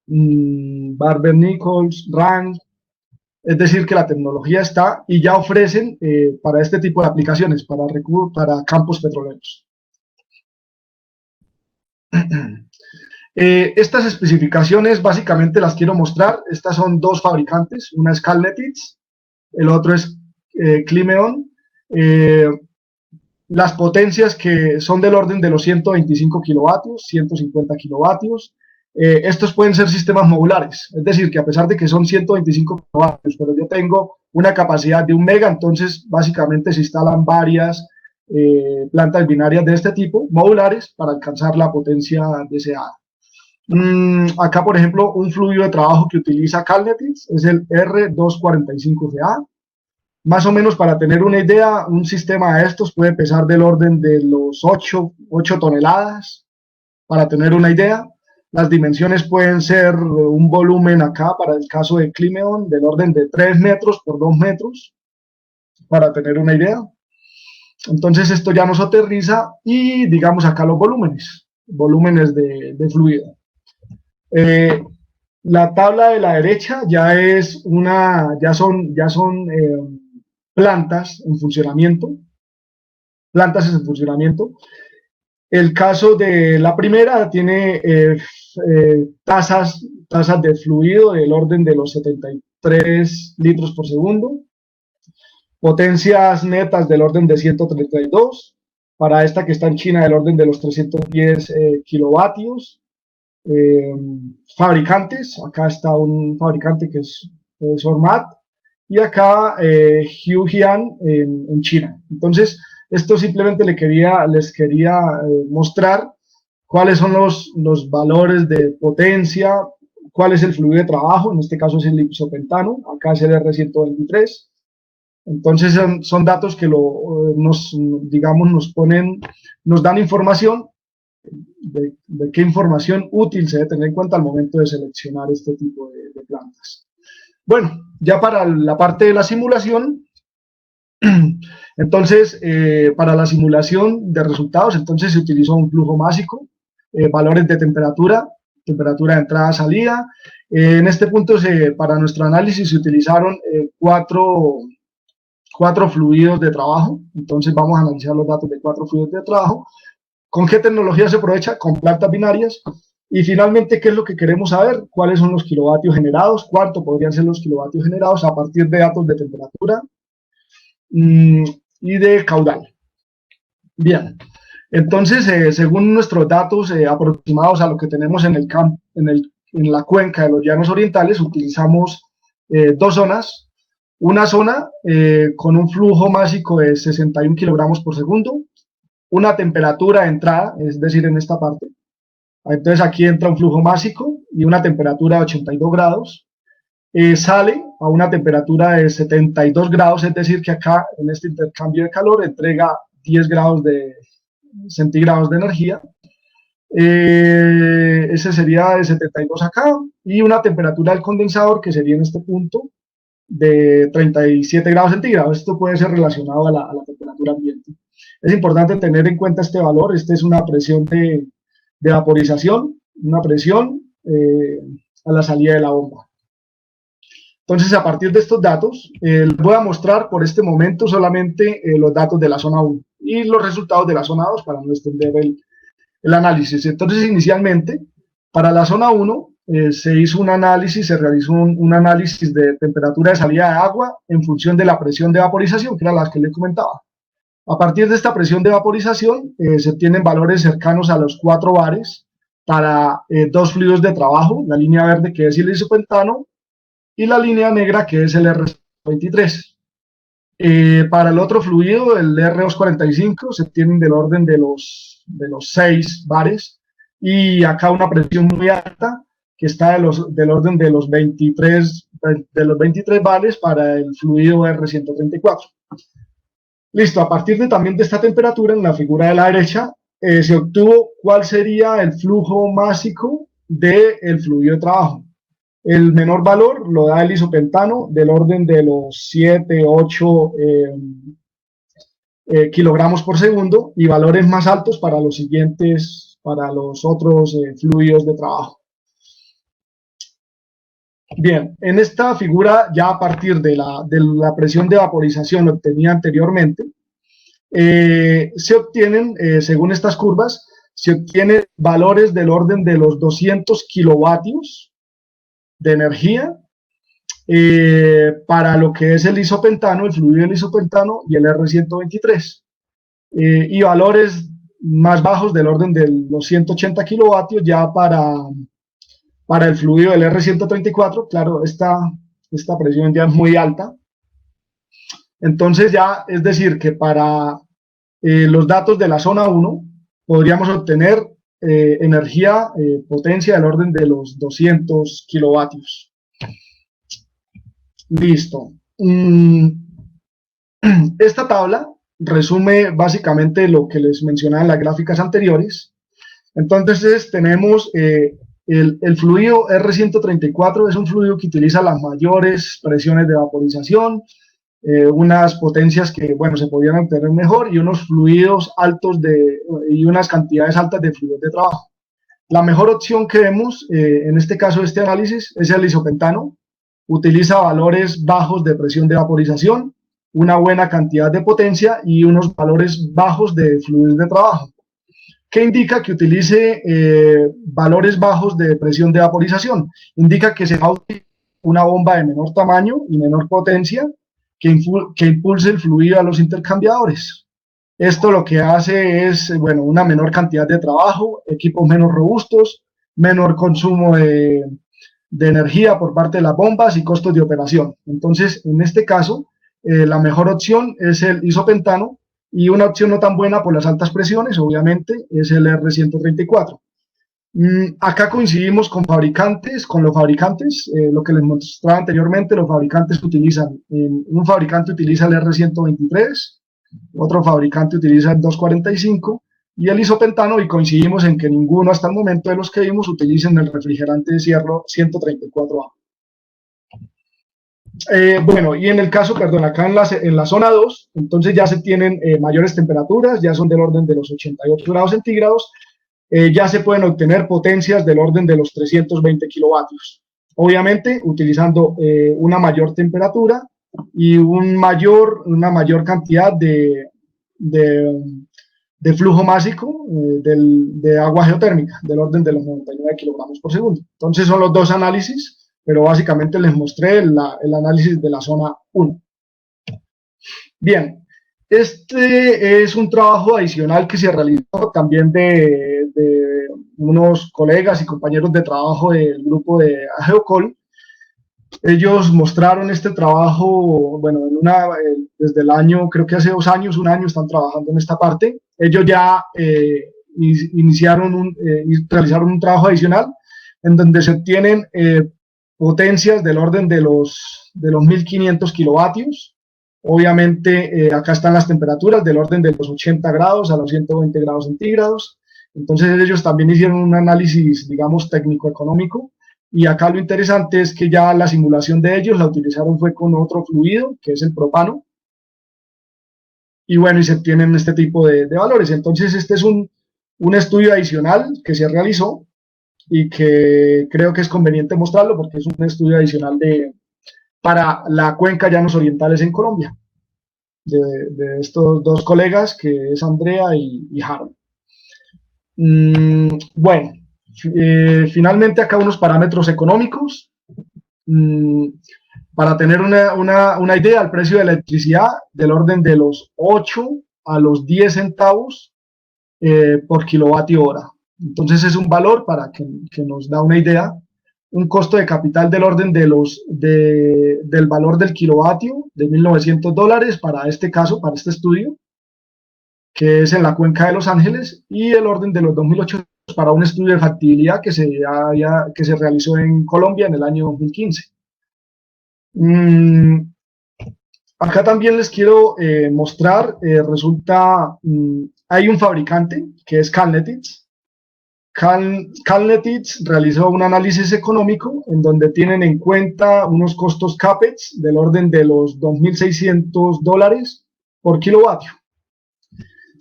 Barber-Nichols, RAND. Es decir, que la tecnología está y ya ofrecen para este tipo de aplicaciones, para campos petroleros. Estas especificaciones básicamente las quiero mostrar. Estas son dos fabricantes, una es Calnetics, el otro es Climeon. las potencias que son del orden de los 125 kilovatios, 150 kilovatios. Estos pueden ser sistemas modulares, es decir, que a pesar de que son 125 kilovatios, pero yo tengo una capacidad de 1 mega, entonces básicamente se instalan varias plantas binarias de este tipo, modulares, para alcanzar la potencia deseada. Acá, por ejemplo, un fluido de trabajo que utiliza Calnetrix es el R245GA. Más o menos, para tener una idea, un sistema de estos puede pesar del orden de los 8 toneladas, para tener una idea. Las dimensiones pueden ser un volumen acá, para el caso de Climeon, del orden de 3 metros por 2 metros, para tener una idea. Entonces esto ya nos aterriza y digamos acá los volúmenes de fluido. La tabla de la derecha ya son plantas en funcionamiento. El caso de la primera tiene tasas de fluido del orden de los 73 litros por segundo, potencias netas del orden de 132, para esta que está en China del orden de los 310 kilovatios. Fabricantes, acá está un fabricante que es Ormat, y acá Huijian en China. Entonces, esto simplemente les quería mostrar cuáles son los valores de potencia, cuál es el fluido de trabajo, en este caso es el isopentano, acá es el R123. Entonces son datos que nos dan información de qué información útil se debe tener en cuenta al momento de seleccionar este tipo de plantas. Bueno, ya para la parte de la simulación, entonces, para la simulación de resultados, entonces se utilizó un flujo másico, valores de temperatura de entrada-salida. En este punto, para nuestro análisis, se utilizaron cuatro fluidos de trabajo. Entonces, vamos a analizar los datos de 4 fluidos de trabajo. ¿Con qué tecnología se aprovecha? Con plantas binarias. Y finalmente, ¿qué es lo que queremos saber? ¿Cuáles son los kilovatios generados? ¿Cuánto podrían ser los kilovatios generados a partir de datos de temperatura y de caudal? Bien, entonces, según nuestros datos aproximados a lo que tenemos en la cuenca de los llanos orientales, utilizamos 2 zonas. Una zona con un flujo másico de 61 kilogramos por segundo, una temperatura de entrada, es decir, en esta parte. Entonces aquí entra un flujo másico y una temperatura de 82 grados. Sale a una temperatura de 72 grados, es decir, que acá en este intercambio de calor entrega 10 grados centígrados de energía. Ese sería de 72 acá, y una temperatura del condensador que sería en este punto de 37 grados centígrados. Esto puede ser relacionado a la temperatura ambiente. Es importante tener en cuenta este valor. Esta es una presión de vaporización, una presión a la salida de la bomba. Entonces, a partir de estos datos, les voy a mostrar por este momento solamente los datos de la zona 1 y los resultados de la zona 2 para no extender el análisis. Entonces, inicialmente, para la zona 1 se hizo un análisis, se realizó un análisis de temperatura de salida de agua en función de la presión de vaporización, que era la que les comentaba. A partir de esta presión de vaporización se obtienen valores cercanos a los 4 bares para 2 fluidos de trabajo, la línea verde que es el isopentano y la línea negra que es el R23. Para el otro fluido, el R245, se obtienen del orden de los 6 bares, y acá una presión muy alta que está del orden de los 23 bares para el fluido R134. Listo, a partir también de esta temperatura, en la figura de la derecha, se obtuvo cuál sería el flujo másico del fluido de trabajo. El menor valor lo da el isopentano, del orden de los 7, 8 kilogramos por segundo, y valores más altos para los otros fluidos de trabajo. Bien, en esta figura, ya a partir de la presión de vaporización obtenida anteriormente, se obtienen, según estas curvas, se obtienen valores del orden de los 200 kilovatios de energía para lo que es el isopentano, el fluido del isopentano y el R123. y valores más bajos del orden de los 180 kilovatios ya para el fluido del R134. Claro, esta presión ya es muy alta. Entonces ya, es decir, que para los datos de la zona 1 podríamos obtener energía, potencia del orden de los 200 kilovatios. Listo. Esta tabla resume básicamente lo que les mencionaba en las gráficas anteriores. Entonces tenemos el fluido R134, es un fluido que utiliza las mayores presiones de vaporización, unas potencias que, bueno, se podían obtener mejor, y unos fluidos altos y unas cantidades altas de fluidos de trabajo. La mejor opción que vemos en este caso de este análisis es el isopentano. Utiliza valores bajos de presión de vaporización, una buena cantidad de potencia y unos valores bajos de fluidos de trabajo. ¿Qué indica que utilice valores bajos de presión de vaporización? Indica que se va a utilizar una bomba de menor tamaño y menor potencia que impulse el fluido a los intercambiadores. Esto lo que hace es, bueno, una menor cantidad de trabajo, equipos menos robustos, menor consumo de energía por parte de las bombas y costos de operación. Entonces, en este caso, la mejor opción es el isopentano, y una opción no tan buena por las altas presiones, obviamente, es el R134. Acá coincidimos con los fabricantes, lo que les mostraba anteriormente. Los fabricantes utilizan, un fabricante utiliza el R123, otro fabricante utiliza el 245 y el isopentano, y coincidimos en que ninguno hasta el momento de los que vimos utilicen el refrigerante de Cierro 134A. Bueno, y en el caso, perdón, acá en la zona 2, entonces ya se tienen mayores temperaturas, ya son del orden de los 88 grados centígrados, ya se pueden obtener potencias del orden de los 320 kilovatios. Obviamente, utilizando una mayor temperatura y una mayor cantidad de flujo másico de agua geotérmica, del orden de los 99 kilogramos por segundo. Entonces son los dos análisis, pero básicamente les mostré el análisis de la zona 1. Bien, este es un trabajo adicional que se realizó también de unos colegas y compañeros de trabajo del grupo de Geocol. Ellos mostraron este trabajo, bueno, desde el año, creo que hace 2 años, 1 año, están trabajando en esta parte. Ellos ya realizaron un trabajo adicional en donde se obtienen potencias del orden de los 1500 kilovatios. Obviamente acá están las temperaturas del orden de los 80 grados a los 120 grados centígrados. Entonces ellos también hicieron un análisis, digamos, técnico-económico, y acá lo interesante es que ya la simulación de ellos la utilizaron fue con otro fluido, que es el propano, y bueno, y se obtienen este tipo de valores. Entonces este es un estudio adicional que se realizó y que creo que es conveniente mostrarlo porque es un estudio adicional para la cuenca Llanos Orientales en Colombia, de estos dos colegas, que es Andrea y Harold. Bueno, finalmente acá unos parámetros económicos. Para tener una idea, el precio de la electricidad del orden de los 8 a los 10 centavos por kilovatio hora. Entonces es un valor para que nos da una idea. Un costo de capital del orden del valor del kilovatio de $1.900 para este caso, para este estudio, que es en la cuenca de Los Ángeles, y el orden de los 2.800 para un estudio de factibilidad que se realizó en Colombia en el año 2015. Acá también les quiero mostrar, hay un fabricante que es Calnetix. Calnetix realizó un análisis económico en donde tienen en cuenta unos costos CAPEX del orden de los $2.600 por kilovatio.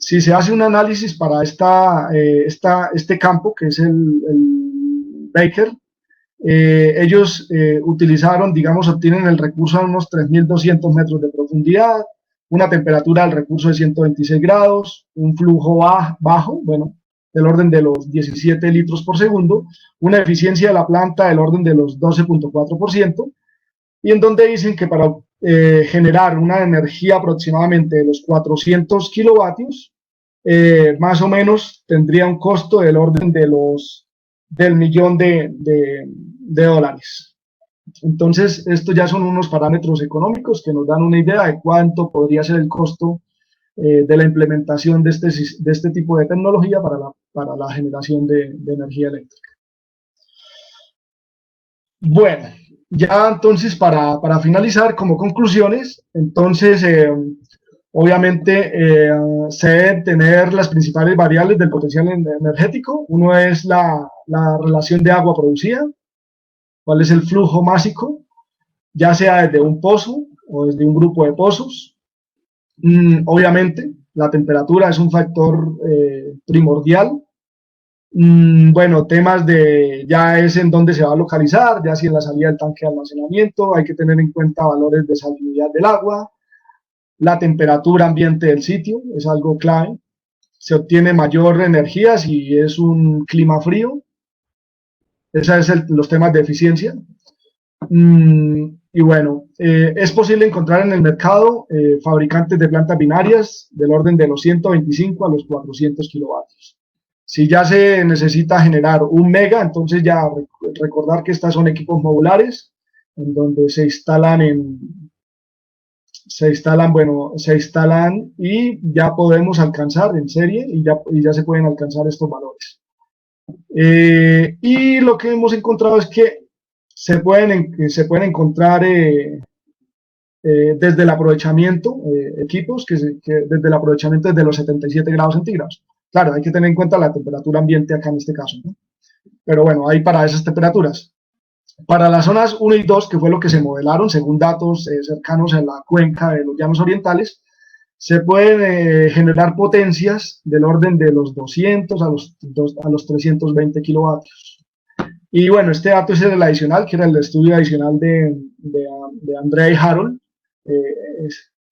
Si se hace un análisis para este campo, que es el Baker, ellos utilizaron, digamos, obtienen el recurso a unos 3.200 metros de profundidad, una temperatura del recurso de 126 grados, un flujo bajo, bueno, del orden de los 17 litros por segundo, una eficiencia de la planta del orden de los 12.4%, y en donde dicen que para generar una energía aproximadamente de los 400 kilovatios, más o menos tendría un costo del orden del $1.000.000. Entonces, estos ya son unos parámetros económicos que nos dan una idea de cuánto podría ser el costo de la implementación de este tipo de tecnología para la generación de energía eléctrica. Bueno, ya entonces para finalizar, como conclusiones, entonces obviamente se deben tener las principales variables del potencial energético. Uno es la relación de agua producida, cuál es el flujo másico, ya sea desde un pozo o desde un grupo de pozos. Obviamente, la temperatura es un factor primordial. Bueno, temas ya es en dónde se va a localizar, ya si en la salida del tanque de almacenamiento, hay que tener en cuenta valores de salinidad del agua, la temperatura ambiente del sitio, es algo clave. Se obtiene mayor energía si es un clima frío. Esos son los temas de eficiencia. Y bueno, es posible encontrar en el mercado fabricantes de plantas binarias del orden de los 125 a los 400 kilovatios. Si ya se necesita generar 1 mega, entonces ya recordar que estos son equipos modulares, en donde se instalan y ya podemos alcanzar en serie y ya se pueden alcanzar estos valores. Y lo que hemos encontrado es que se pueden encontrar desde el aprovechamiento, equipos que desde el aprovechamiento desde los 77 grados centígrados. Claro, hay que tener en cuenta la temperatura ambiente acá en este caso, ¿no? Pero bueno, hay para esas temperaturas. Para las zonas 1 y 2, que fue lo que se modelaron según datos cercanos a la cuenca de los llanos orientales, se pueden generar potencias del orden de los 200 a los 320 kilovatios. Y bueno, este dato es el adicional, que era el estudio adicional de Andrea y Harold.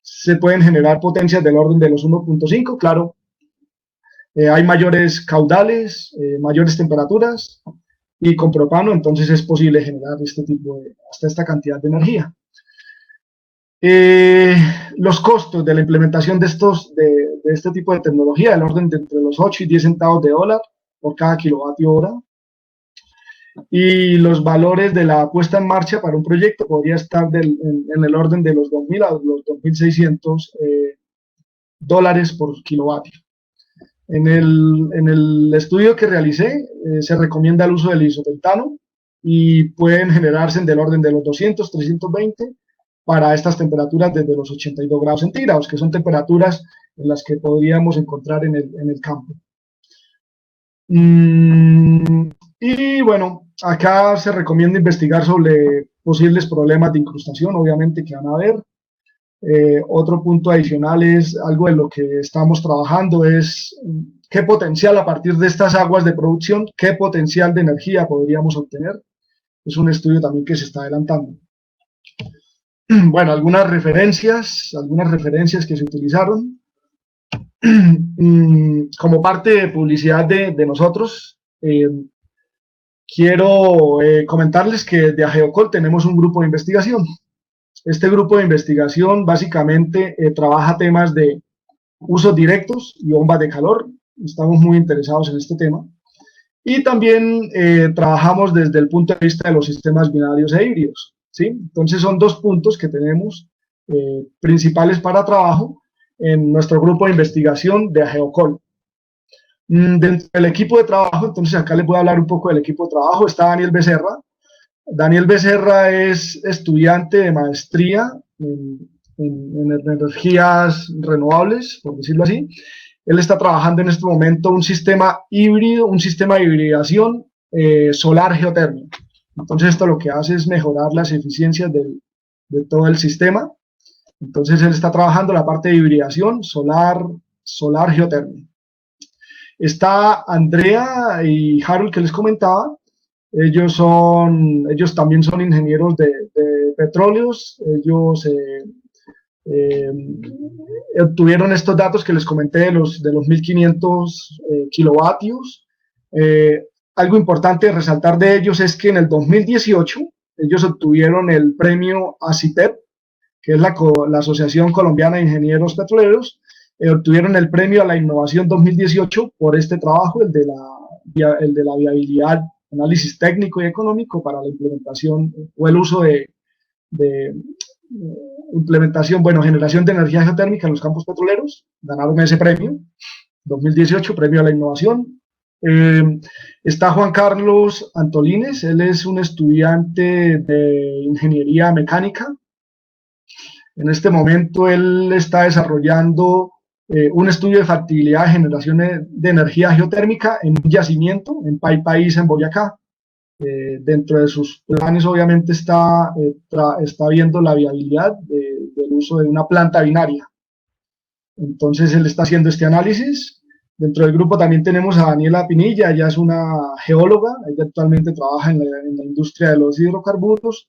Se pueden generar potencias del orden de los 1.5, claro. Hay mayores caudales, mayores temperaturas, y con propano, entonces es posible generar hasta esta cantidad de energía. Los costos de la implementación de este tipo de tecnología, del orden de entre los 8 y 10 centavos de dólar por cada kilovatio hora. Y los valores de la puesta en marcha para un proyecto podría estar en el orden de los 2.000 a los 2.600 dólares por kilovatio. En el estudio que realicé, se recomienda el uso del isopentano y pueden generarse del orden de los 200, 320 para estas temperaturas desde los 82 grados centígrados, que son temperaturas en las que podríamos encontrar en el campo. Y bueno, acá se recomienda investigar sobre posibles problemas de incrustación, obviamente que van a haber. Otro punto adicional es algo en lo que estamos trabajando, es qué potencial a partir de estas aguas de producción, qué potencial de energía podríamos obtener. Es un estudio también que se está adelantando. Bueno, algunas referencias que se utilizaron. Como parte de publicidad de nosotros, quiero comentarles que de AGEOCOL tenemos un grupo de investigación. Este grupo de investigación básicamente trabaja temas de usos directos y bombas de calor. Estamos muy interesados en este tema. Y también trabajamos desde el punto de vista de los sistemas binarios e híbridos, ¿sí? Entonces son dos puntos que tenemos principales para trabajo en nuestro grupo de investigación de AGEOCOL. Dentro del equipo de trabajo, entonces acá les voy a hablar un poco del equipo de trabajo, está Daniel Becerra. Daniel Becerra es estudiante de maestría en energías renovables, por decirlo así. Él está trabajando en este momento un sistema híbrido, un sistema de hibridación solar geotérmico. Entonces esto lo que hace es mejorar las eficiencias de todo el sistema. Entonces él está trabajando la parte de hibridación solar geotérmica. Está Andrea y Harold, que les comentaba. Ellos también son ingenieros de petróleos. Ellos obtuvieron estos datos que les comenté de los 1500 kilovatios. Algo importante de resaltar de ellos es que en el 2018 ellos obtuvieron el premio ACIPEP, que es la Asociación Colombiana de Ingenieros Petroleros, obtuvieron el premio a la innovación 2018 por este trabajo, el de la viabilidad, análisis técnico y económico para la implementación o el uso de implementación, bueno, generación de energía geotérmica en los campos petroleros. Ganaron ese premio, 2018, premio a la innovación. Está Juan Carlos Antolines, él es un estudiante de ingeniería mecánica. En este momento él está desarrollando un estudio de factibilidad de generación de energía geotérmica en un yacimiento en País, en Boyacá. Dentro de sus planes obviamente está viendo la viabilidad del uso de una planta binaria. Entonces él está haciendo este análisis. Dentro del grupo también tenemos a Daniela Pinilla, ella es una geóloga, ella actualmente trabaja en la industria de los hidrocarburos.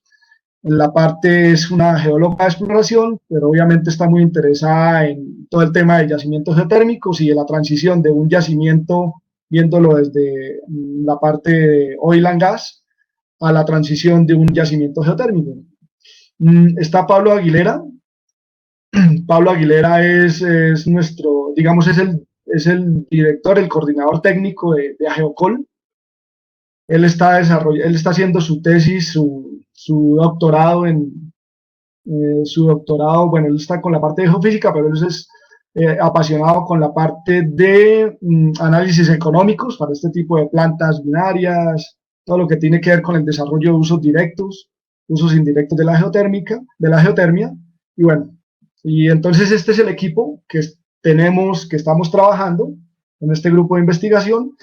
En la parte es una geóloga de exploración, pero obviamente está muy interesada en todo el tema de yacimientos geotérmicos y de la transición de un yacimiento, viéndolo desde la parte de oil and gas, a la transición de un yacimiento geotérmico. Está Pablo Aguilera. Pablo Aguilera es nuestro, digamos, es el director, el coordinador técnico de Geocol. Él está haciendo su tesis, su doctorado bueno, él está con la parte de geofísica, pero él es apasionado con la parte de análisis económicos para este tipo de plantas binarias, todo lo que tiene que ver con el desarrollo de usos directos, usos indirectos de la geotermia, y bueno, y entonces este es el equipo que estamos trabajando en este grupo de investigación.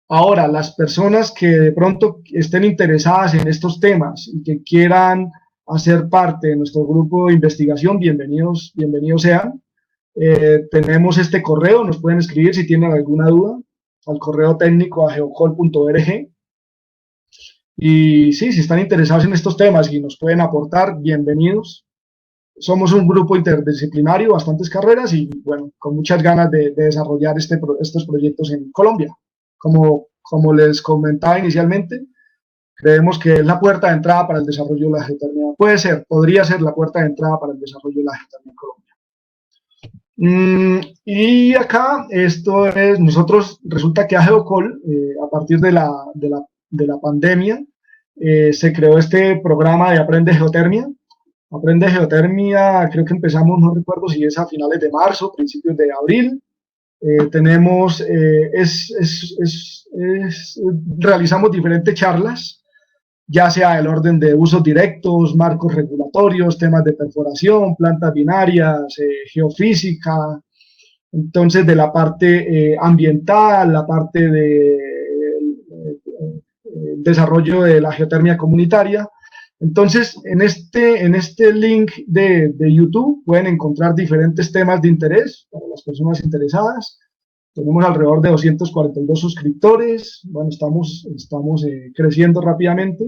Ahora, las personas que de pronto estén interesadas en estos temas y que quieran hacer parte de nuestro grupo de investigación, bienvenidos sean. Tenemos este correo, nos pueden escribir si tienen alguna duda al correo técnico a geocol.org. Y sí, si están interesados en estos temas y nos pueden aportar, bienvenidos. Somos un grupo interdisciplinario, bastantes carreras y bueno, con muchas ganas de desarrollar estos proyectos en Colombia. Como les comentaba inicialmente, creemos que es la puerta de entrada para el desarrollo de la geotermia. Podría ser la puerta de entrada para el desarrollo de la geotermia en Colombia. Y acá, nosotros, resulta que a Geocol, a partir de la pandemia, se creó este programa de Aprende Geotermia. Aprende Geotermia, creo que empezamos, no recuerdo si es a finales de marzo, principios de abril. Realizamos diferentes charlas, ya sea del orden de usos directos, marcos regulatorios, temas de perforación, plantas binarias, geofísica, entonces de la parte ambiental, la parte de desarrollo de la geotermia comunitaria. Entonces, en este link de YouTube pueden encontrar diferentes temas de interés para las personas interesadas. Tenemos alrededor de 242 suscriptores. Bueno, estamos creciendo rápidamente.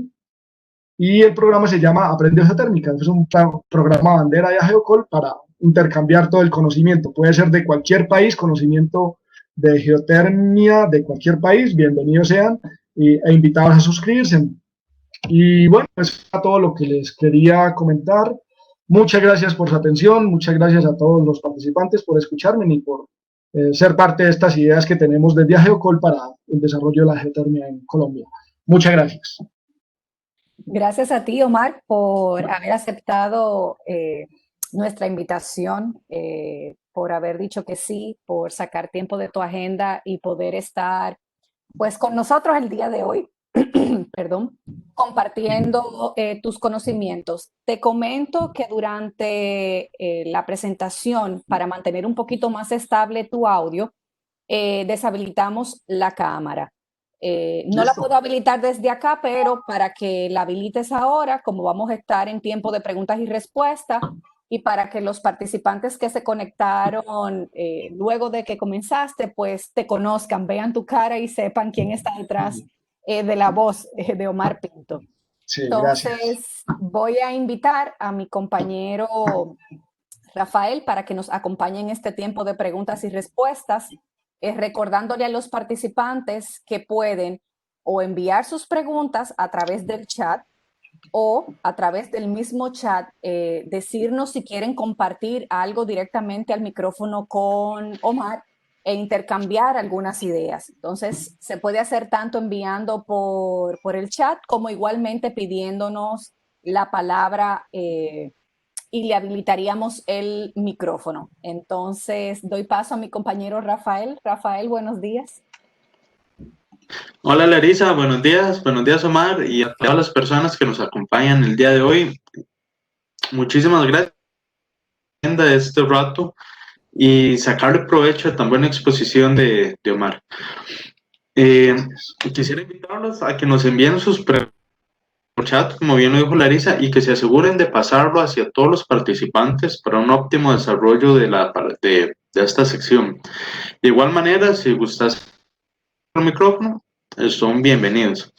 Y el programa se llama Aprende Geotérmica. Es un programa bandera de Geocol para intercambiar todo el conocimiento. Puede ser de cualquier país, conocimiento de geotermia de cualquier país. Bienvenidos sean e invitados a suscribirse. Y bueno, eso es todo lo que les quería comentar. Muchas gracias por su atención, muchas gracias a todos los participantes por escucharme y por ser parte de estas ideas que tenemos desde Geocol para el desarrollo de la geotermia en Colombia. Muchas gracias. Gracias a ti, Omar, por haber aceptado nuestra invitación, por haber dicho que sí, por sacar tiempo de tu agenda y poder estar pues con nosotros el día de hoy. Perdón, compartiendo tus conocimientos. Te comento que durante la presentación, para mantener un poquito más estable tu audio, deshabilitamos la cámara. No la puedo habilitar desde acá, pero para que la habilites ahora, como vamos a estar en tiempo de preguntas y respuestas, y para que los participantes que se conectaron luego de que comenzaste, pues te conozcan, vean tu cara y sepan quién está detrás de la voz de Omar Pinto. Sí, entonces, gracias. Voy a invitar a mi compañero Rafael para que nos acompañe en este tiempo de preguntas y respuestas, recordándole a los participantes que pueden o enviar sus preguntas a través del chat o a través del mismo chat decirnos si quieren compartir algo directamente al micrófono con Omar e intercambiar algunas ideas. Entonces, se puede hacer tanto enviando por el chat como igualmente pidiéndonos la palabra y le habilitaríamos el micrófono. Entonces, doy paso a mi compañero Rafael. Rafael, buenos días. Hola Larisa, buenos días Omar y a todas las personas que nos acompañan el día de hoy. Muchísimas gracias de este rato y sacarle provecho a tan buena exposición de Omar. Quisiera invitarlos a que nos envíen sus preguntas por chat, como bien lo dijo Larisa, y que se aseguren de pasarlo hacia todos los participantes para un óptimo desarrollo de esta sección. De igual manera, si gustas el micrófono, son bienvenidos.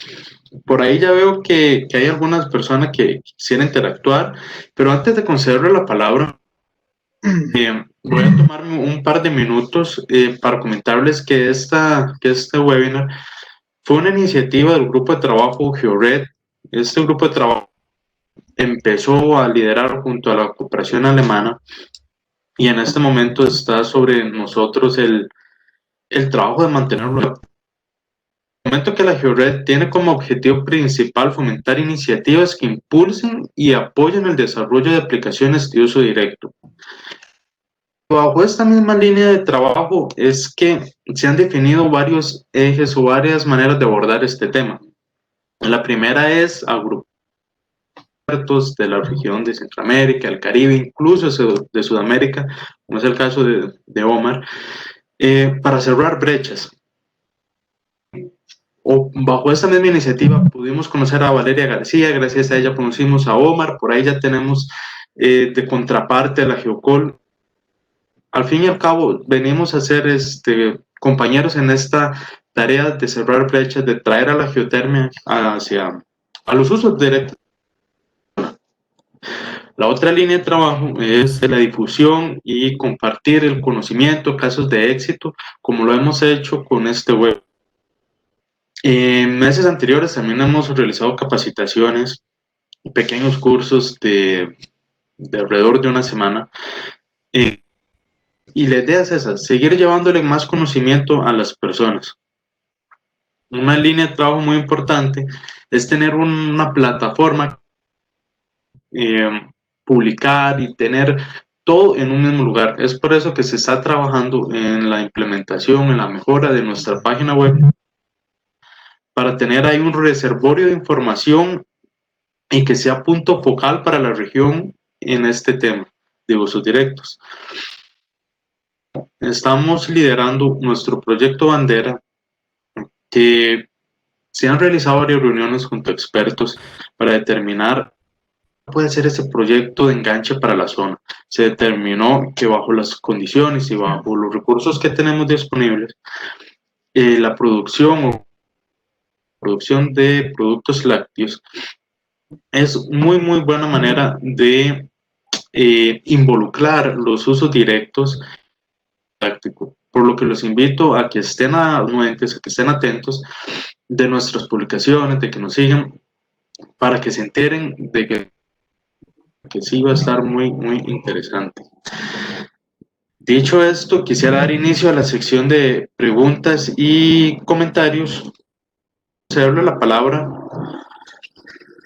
Por ahí ya veo que hay algunas personas que quisieran interactuar, pero antes de concederle la palabra, voy a tomarme un par de minutos para comentarles que este webinar fue una iniciativa del grupo de trabajo GeoRed. Este grupo de trabajo empezó a liderar junto a la cooperación alemana y en este momento está sobre nosotros el trabajo de mantenerlo. Comento que la GeoRed tiene como objetivo principal fomentar iniciativas que impulsen y apoyen el desarrollo de aplicaciones de uso directo. Bajo esta misma línea de trabajo es que se han definido varios ejes o varias maneras de abordar este tema. La primera es agrupar expertos de la región de Centroamérica, el Caribe, incluso de Sudamérica, como es el caso de Omar, para cerrar brechas. O bajo esta misma iniciativa pudimos conocer a Valeria García, gracias a ella conocimos a Omar, por ahí ya tenemos de contraparte a la Geocol. Al fin y al cabo venimos a ser compañeros en esta tarea de cerrar brechas, de traer a la geotermia a los usos directos. La otra línea de trabajo es la difusión y compartir el conocimiento, casos de éxito, como lo hemos hecho con este web. En meses anteriores también hemos realizado capacitaciones, pequeños cursos de alrededor de una semana. Y la idea es esa, seguir llevándole más conocimiento a las personas. Una línea de trabajo muy importante es tener una plataforma, publicar y tener todo en un mismo lugar. Es por eso que se está trabajando en la implementación, en la mejora de nuestra página web, para tener ahí un reservorio de información y que sea punto focal para la región en este tema de usos directos. Estamos liderando nuestro proyecto bandera, que se han realizado varias reuniones junto a expertos para determinar cuál puede ser ese proyecto de enganche para la zona. Se determinó que bajo las condiciones y bajo los recursos que tenemos disponibles, la producción de productos lácteos es muy buena manera de involucrar los usos directos práctico, por lo que los invito a que estén anuentes, a que estén atentos de nuestras publicaciones, de que nos sigan, para que se enteren de que sí va a estar muy interesante. Dicho esto, quisiera dar inicio a la sección de preguntas y comentarios. Cederle la palabra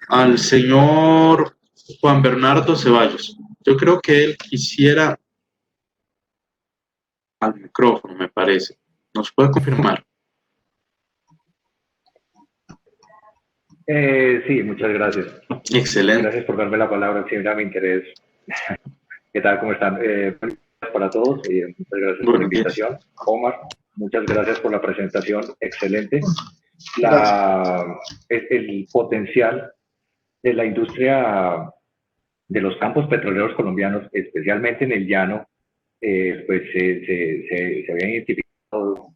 al señor Juan Bernardo Ceballos. Yo creo que él quisiera al micrófono, me parece. ¿Nos puede confirmar? Sí, muchas gracias. Excelente. Gracias por darme la palabra, siempre a mi interés. ¿Qué tal? ¿Cómo están? Para todos, muchas gracias por la invitación. Omar, muchas gracias por la presentación, excelente. El potencial de la industria de los campos petroleros colombianos, especialmente en el llano, pues se había identificado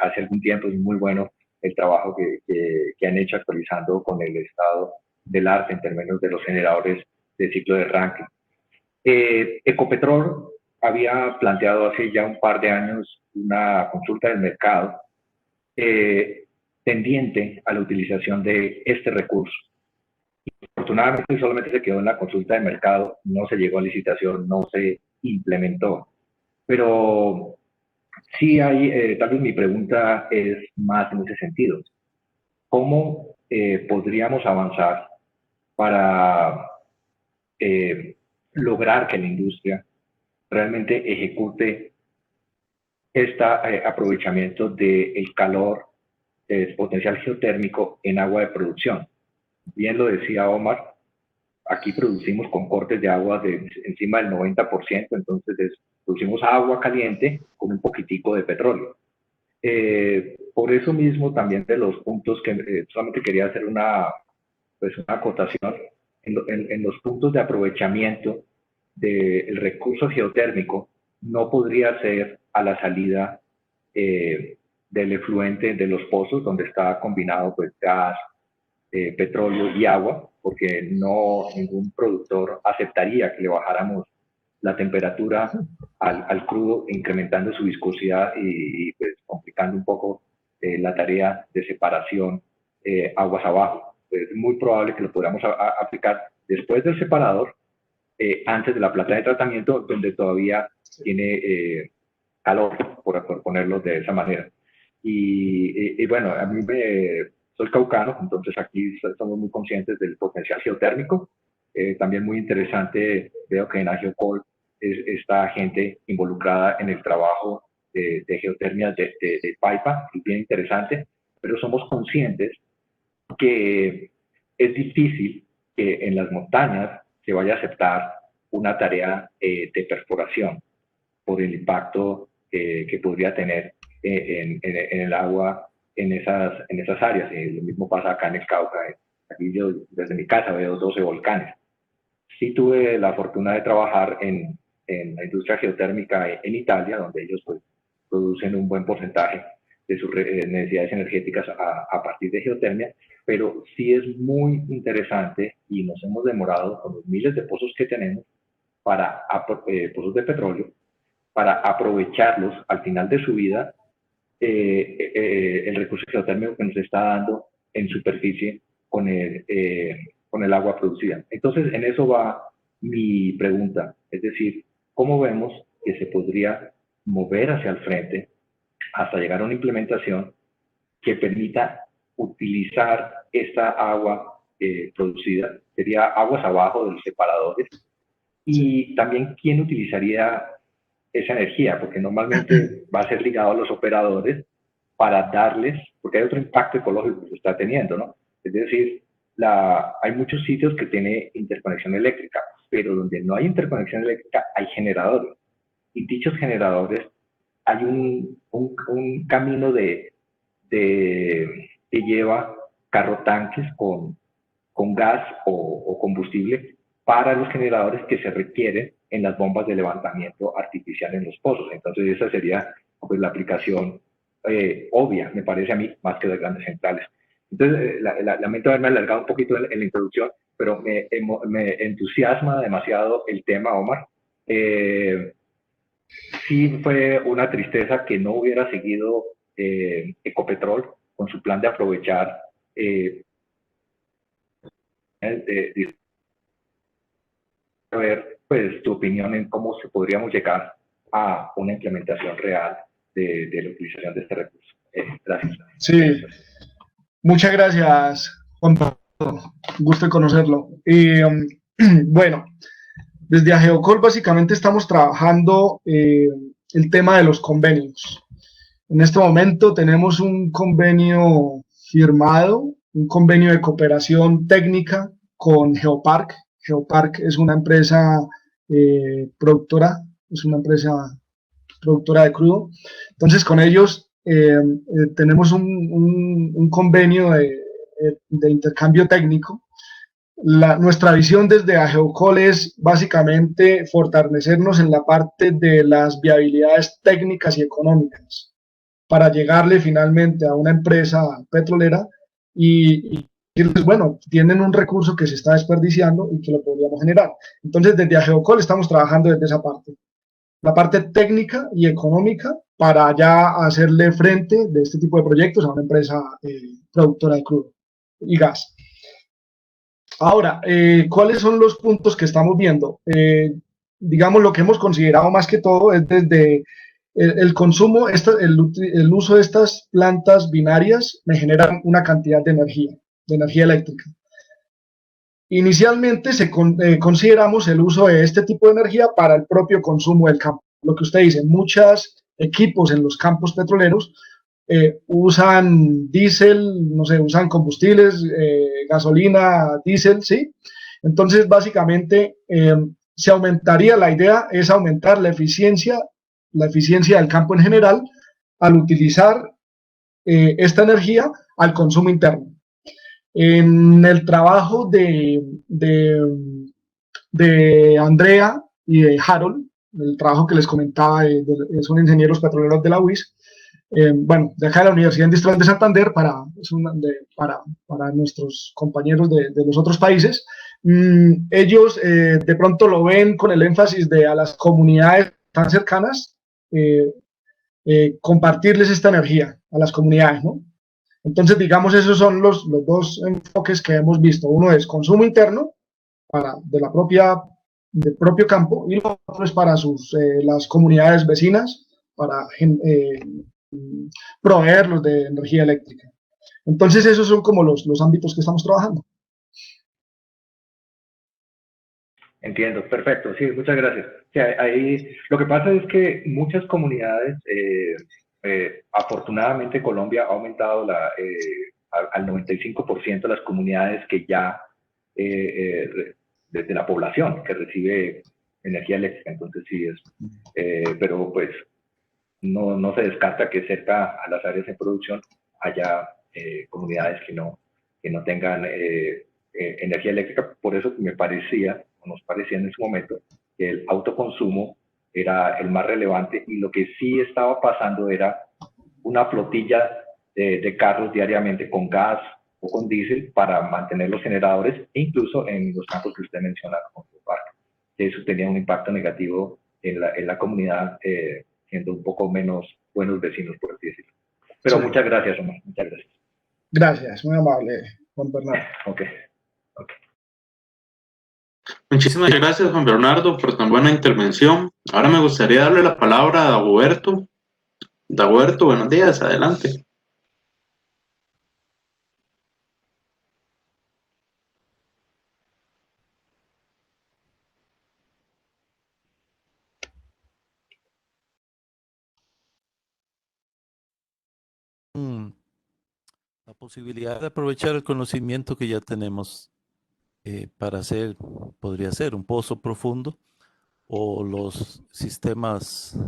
hace algún tiempo. Es muy bueno el trabajo que han hecho actualizando con el estado del arte en términos de los generadores de ciclo de arranque. Ecopetrol había planteado hace ya un par de años una consulta del mercado tendiente a la utilización de este recurso. desafortunadamente solamente se quedó en la consulta de mercado, no se llegó a licitación, no se implementó. Pero sí hay, tal vez mi pregunta es más en ese sentido. ¿Cómo podríamos avanzar para lograr que la industria realmente ejecute este aprovechamiento del calor potencial geotérmico en agua de producción? Bien lo decía Omar, aquí producimos con cortes de agua de encima del 90%, entonces producimos agua caliente con un poquitico de petróleo. Por eso mismo también de los puntos que solamente quería hacer una acotación, en los puntos de aprovechamiento del recurso geotérmico no podría ser a la salida del efluente de los pozos donde está combinado pues gas, petróleo y agua, porque ningún productor aceptaría que le bajáramos la temperatura al crudo, incrementando su viscosidad y pues complicando un poco la tarea de separación aguas abajo. Es muy probable que lo podamos aplicar después del separador, antes de la planta de tratamiento, donde todavía tiene calor, por ponerlo de esa manera. Y bueno, a mí soy caucano, entonces aquí estamos muy conscientes del potencial geotérmico. También muy interesante, veo que en AgeoCol está gente involucrada en el trabajo de geotermia de Paipa, es bien interesante, pero somos conscientes que es difícil que en las montañas se vaya a aceptar una tarea de perforación por el impacto que podría tener en el agua en esas áreas. Lo mismo pasa acá en el Cauca. Aquí yo desde mi casa veo 12 volcanes. Sí tuve la fortuna de trabajar en la industria geotérmica en Italia, donde ellos pues, producen un buen porcentaje de sus necesidades energéticas a partir de geotermia, pero sí es muy interesante y nos hemos demorado con los miles de pozos que tenemos pozos de petróleo, para aprovecharlos al final de su vida, el recurso geotérmico que nos está dando en superficie con el agua producida. Entonces, en eso va mi pregunta, es decir, ¿cómo vemos que se podría mover hacia el frente hasta llegar a una implementación que permita utilizar esta agua producida? Sería aguas abajo de los separadores. Y también, ¿quién utilizaría esa energía? Porque normalmente va a ser ligado a los operadores para darles, porque hay otro impacto ecológico que se está teniendo, ¿no? Es decir, hay muchos sitios que tienen interconexión eléctrica, pero donde no hay interconexión eléctrica hay generadores. Y dichos generadores, hay un camino que lleva carrotanques con gas o combustible para los generadores que se requieren en las bombas de levantamiento artificial en los pozos. Entonces esa sería pues, la aplicación obvia, me parece a mí, más que las grandes centrales. Entonces, lamento haberme alargado un poquito en la introducción, pero me entusiasma demasiado el tema, Omar. Sí fue una tristeza que no hubiera seguido Ecopetrol con su plan de aprovechar ver pues tu opinión en cómo podríamos llegar a una implementación real de la utilización de este recurso. Gracias. Sí, muchas gracias, Juan Pablo. Gusto en conocerlo. Bueno, desde AgeoCol básicamente estamos trabajando el tema de los convenios. En este momento tenemos un convenio firmado, un convenio de cooperación técnica con Geopark. Geopark es una empresa productora de crudo. Entonces, con ellos tenemos un convenio de intercambio técnico. Nuestra visión desde AgeoCol es básicamente fortalecernos en la parte de las viabilidades técnicas y económicas para llegarle finalmente a una empresa petrolera y decirles, bueno, tienen un recurso que se está desperdiciando y que lo podríamos generar. Entonces, desde AgeoCol estamos trabajando desde esa parte, la parte técnica y económica, para ya hacerle frente de este tipo de proyectos a una empresa productora de crudo y gas. Ahora, ¿cuáles son los puntos que estamos viendo? Digamos, lo que hemos considerado más que todo es desde el consumo, el uso de estas plantas binarias me generan una cantidad de energía eléctrica. Inicialmente consideramos el uso de este tipo de energía para el propio consumo del campo. Lo que usted dice, muchos equipos en los campos petroleros usan diésel, no sé, usan combustibles, gasolina, diésel, ¿sí? Entonces, básicamente, se aumentaría, la idea es aumentar la eficiencia del campo en general al utilizar esta energía al consumo interno. En el trabajo de Andrea y de Harold, el trabajo que les comentaba, son ingenieros petroleros de la UIS, bueno, de acá de la Universidad Industrial de Santander, para nuestros compañeros de los otros países, ellos de pronto lo ven con el énfasis de a las comunidades tan cercanas, compartirles esta energía a las comunidades, ¿no? Entonces, digamos, esos son los dos enfoques que hemos visto. Uno es consumo interno del propio campo, y lo otro es para las comunidades vecinas, para proveerlos de energía eléctrica. Entonces, esos son como los ámbitos que estamos trabajando. Entiendo, perfecto, sí, muchas gracias. Sí, ahí, lo que pasa es que muchas comunidades, afortunadamente Colombia ha aumentado al 95% las comunidades que ya, desde la población que recibe energía eléctrica, entonces sí es, pero pues no se descarta que cerca a las áreas de producción haya comunidades que no tengan energía eléctrica. Por eso me parecía, o nos parecía en ese momento, que el autoconsumo era el más relevante, y lo que sí estaba pasando era una flotilla de carros diariamente con gas o con diésel para mantener los generadores, e incluso en los campos que usted menciona, como el parque. Eso tenía un impacto negativo en la comunidad, siendo un poco menos buenos vecinos, por así decirlo. Pero sí. Muchas gracias, Omar. Muchas gracias. Gracias, muy amable, Juan Bernardo. Ok. Muchísimas gracias, Juan Bernardo, por tan buena intervención. Ahora me gustaría darle la palabra a Dagoberto. Dagoberto, buenos días, adelante. La posibilidad de aprovechar el conocimiento que ya tenemos para hacer, podría ser un pozo profundo o los sistemas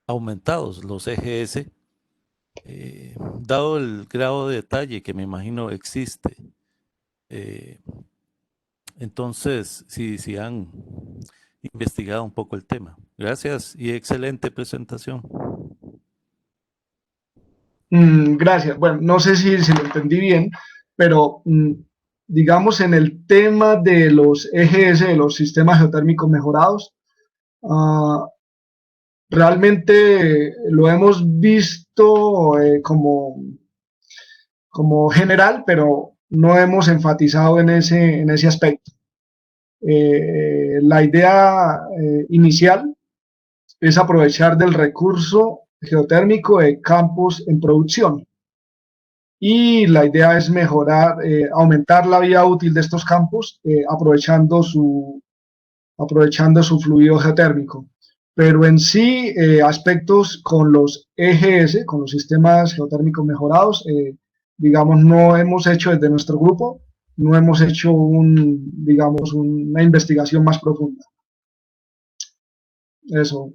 aumentados, los EGS, dado el grado de detalle que me imagino existe. Entonces, sí han investigado un poco el tema. Gracias y excelente presentación. Gracias. Bueno, no sé si lo entendí bien, pero digamos en el tema de los EGS, de los sistemas geotérmicos mejorados, realmente lo hemos visto como general, pero no hemos enfatizado en ese aspecto. La idea inicial es aprovechar del recurso geotérmico de campos en producción, y la idea es mejorar, aumentar la vida útil de estos campos, aprovechando su fluido geotérmico. Pero en sí, aspectos con los EGS, con los sistemas geotérmicos mejorados, digamos, no hemos hecho desde nuestro grupo, no hemos hecho digamos, una investigación más profunda. Eso.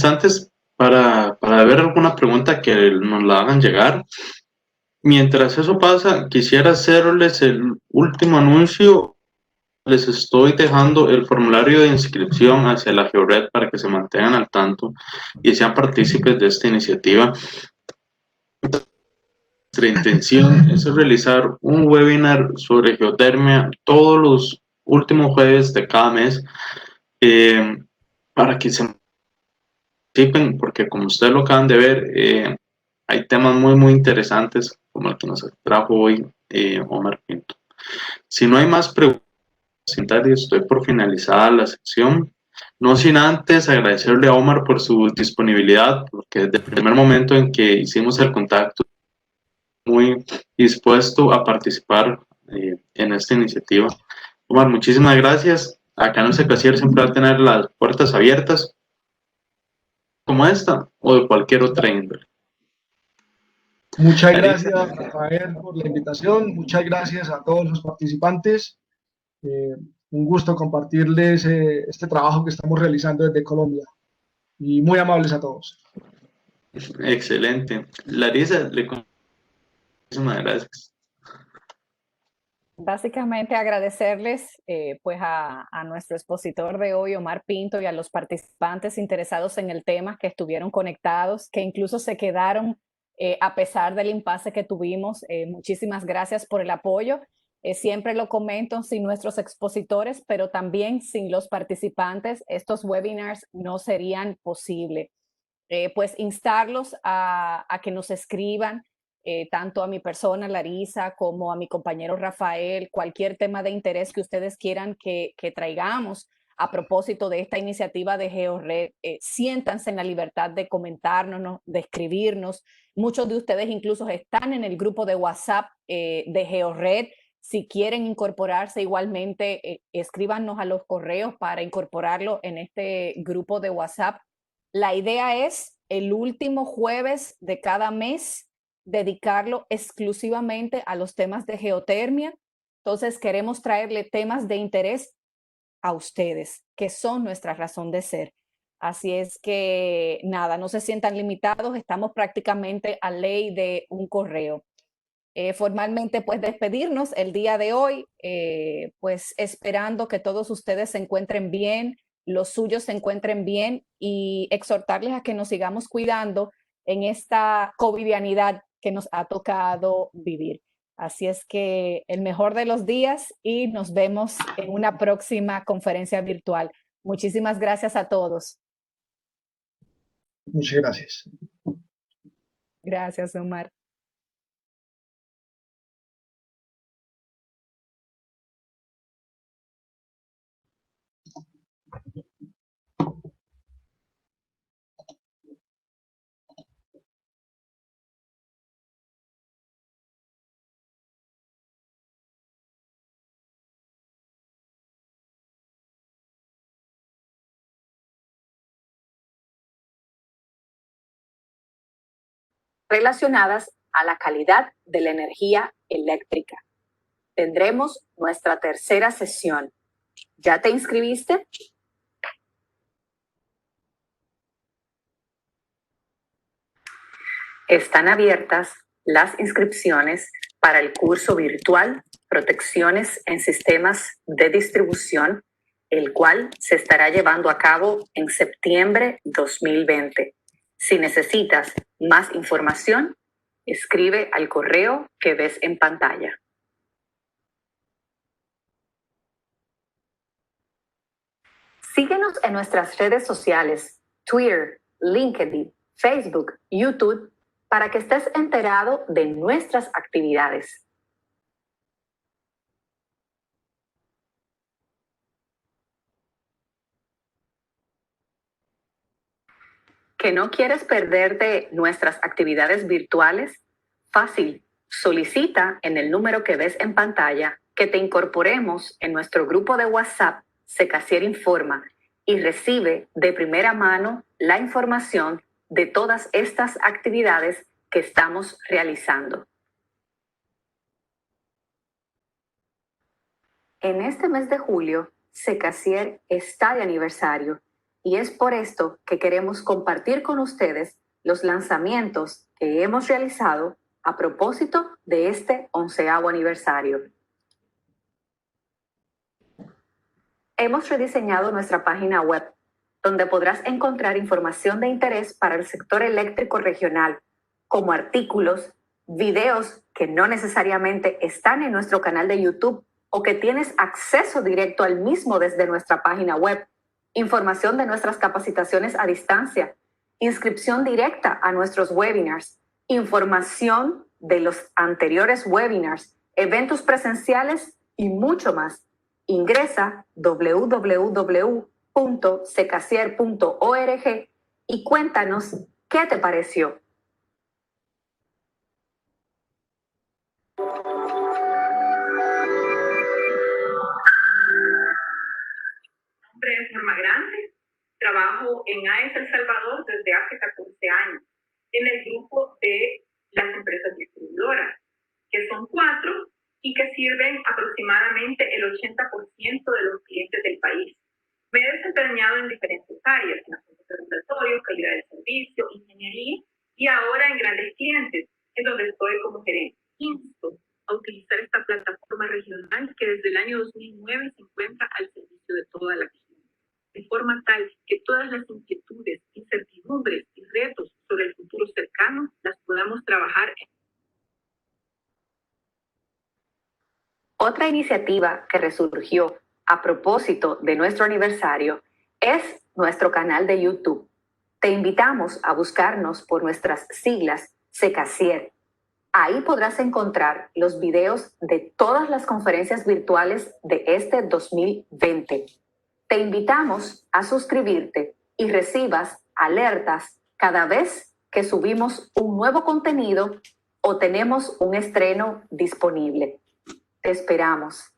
Antes, para ver alguna pregunta que nos la hagan llegar. Mientras eso pasa, quisiera hacerles el último anuncio. Les estoy dejando el formulario de inscripción hacia la GeoRed para que se mantengan al tanto y sean partícipes de esta iniciativa. Nuestra intención es realizar un webinar sobre geotermia todos los últimos jueves de cada mes, para que se participen, porque como ustedes lo acaban de ver, hay temas muy interesantes como el que nos trajo hoy Omar Pinto. Si no hay más preguntas, estoy por finalizada la sección. No sin antes agradecerle a Omar por su disponibilidad, porque desde el primer momento en que hicimos el contacto, muy dispuesto a participar en esta iniciativa. Omar, muchísimas gracias. Acá en el Secasier siempre va a tener las puertas abiertas, como esta o de cualquier otra índole. Muchas gracias, Rafael, por la invitación. Muchas gracias a todos los participantes. Un gusto compartirles este trabajo que estamos realizando desde Colombia. Y muy amables a todos. Excelente. Larisa, muchísimas gracias. Básicamente agradecerles pues a nuestro expositor de hoy, Omar Pinto, y a los participantes interesados en el tema que estuvieron conectados, que incluso se quedaron a pesar del impasse que tuvimos. Muchísimas gracias por el apoyo. Siempre lo comento, sin nuestros expositores, pero también sin los participantes, estos webinars no serían posibles. Pues instarlos a que nos escriban, tanto a mi persona, Larisa, como a mi compañero Rafael, cualquier tema de interés que ustedes quieran que traigamos a propósito de esta iniciativa de GeoRed. Siéntanse en la libertad de comentarnos, de escribirnos. Muchos de ustedes incluso están en el grupo de WhatsApp de GeoRed. Si quieren incorporarse igualmente, escríbanos a los correos para incorporarlo en este grupo de WhatsApp. La idea es el último jueves de cada mes dedicarlo exclusivamente a los temas de geotermia. Entonces queremos traerle temas de interés a ustedes, que son nuestra razón de ser. Así es que nada, no se sientan limitados, estamos prácticamente a ley de un correo. Formalmente pues despedirnos el día de hoy, pues esperando que todos ustedes se encuentren bien, los suyos se encuentren bien, y exhortarles a que nos sigamos cuidando en esta covidianidad que nos ha tocado vivir. Así es que el mejor de los días y nos vemos en una próxima conferencia virtual. Muchísimas gracias a todos. Muchas gracias. Gracias, Omar. Relacionadas a la calidad de la energía eléctrica. Tendremos nuestra tercera sesión. ¿Ya te inscribiste? Están abiertas las inscripciones para el curso virtual Protecciones en Sistemas de Distribución, el cual se estará llevando a cabo en septiembre 2020. Si necesitas más información, escribe al correo que ves en pantalla. Síguenos en nuestras redes sociales, Twitter, LinkedIn, Facebook, YouTube, para que estés enterado de nuestras actividades. ¿Que no quieres perderte nuestras actividades virtuales? Fácil, solicita en el número que ves en pantalla que te incorporemos en nuestro grupo de WhatsApp Secasier Informa y recibe de primera mano la información de todas estas actividades que estamos realizando. En este mes de julio, Secasier está de aniversario y es por esto que queremos compartir con ustedes los lanzamientos que hemos realizado a propósito de este 11º aniversario. Hemos rediseñado nuestra página web, donde podrás encontrar información de interés para el sector eléctrico regional, como artículos, videos que no necesariamente están en nuestro canal de YouTube o que tienes acceso directo al mismo desde nuestra página web, información de nuestras capacitaciones a distancia, inscripción directa a nuestros webinars, información de los anteriores webinars, eventos presenciales y mucho más. Ingresa www.secasier.org y cuéntanos qué te pareció. Mi nombre es Norma Grande, trabajo en AES El Salvador desde hace 14 años, en el grupo de las empresas distribuidoras, que son 4 y que sirven aproximadamente el 80% de los clientes del país. Me he desempeñado en diferentes áreas, en asuntos regulatorios, calidad de servicio, ingeniería y ahora en grandes clientes, en donde estoy como gerente. Insto a utilizar esta plataforma regional que desde el año 2009 se encuentra al servicio de toda la región, de forma tal que todas las inquietudes, incertidumbres y retos sobre el futuro cercano las podamos trabajar en. Otra iniciativa que resurgió a propósito de nuestro aniversario es nuestro canal de YouTube. Te invitamos a buscarnos por nuestras siglas Secasier. Ahí podrás encontrar los videos de todas las conferencias virtuales de este 2020. Te invitamos a suscribirte y recibas alertas cada vez que subimos un nuevo contenido o tenemos un estreno disponible. Te esperamos.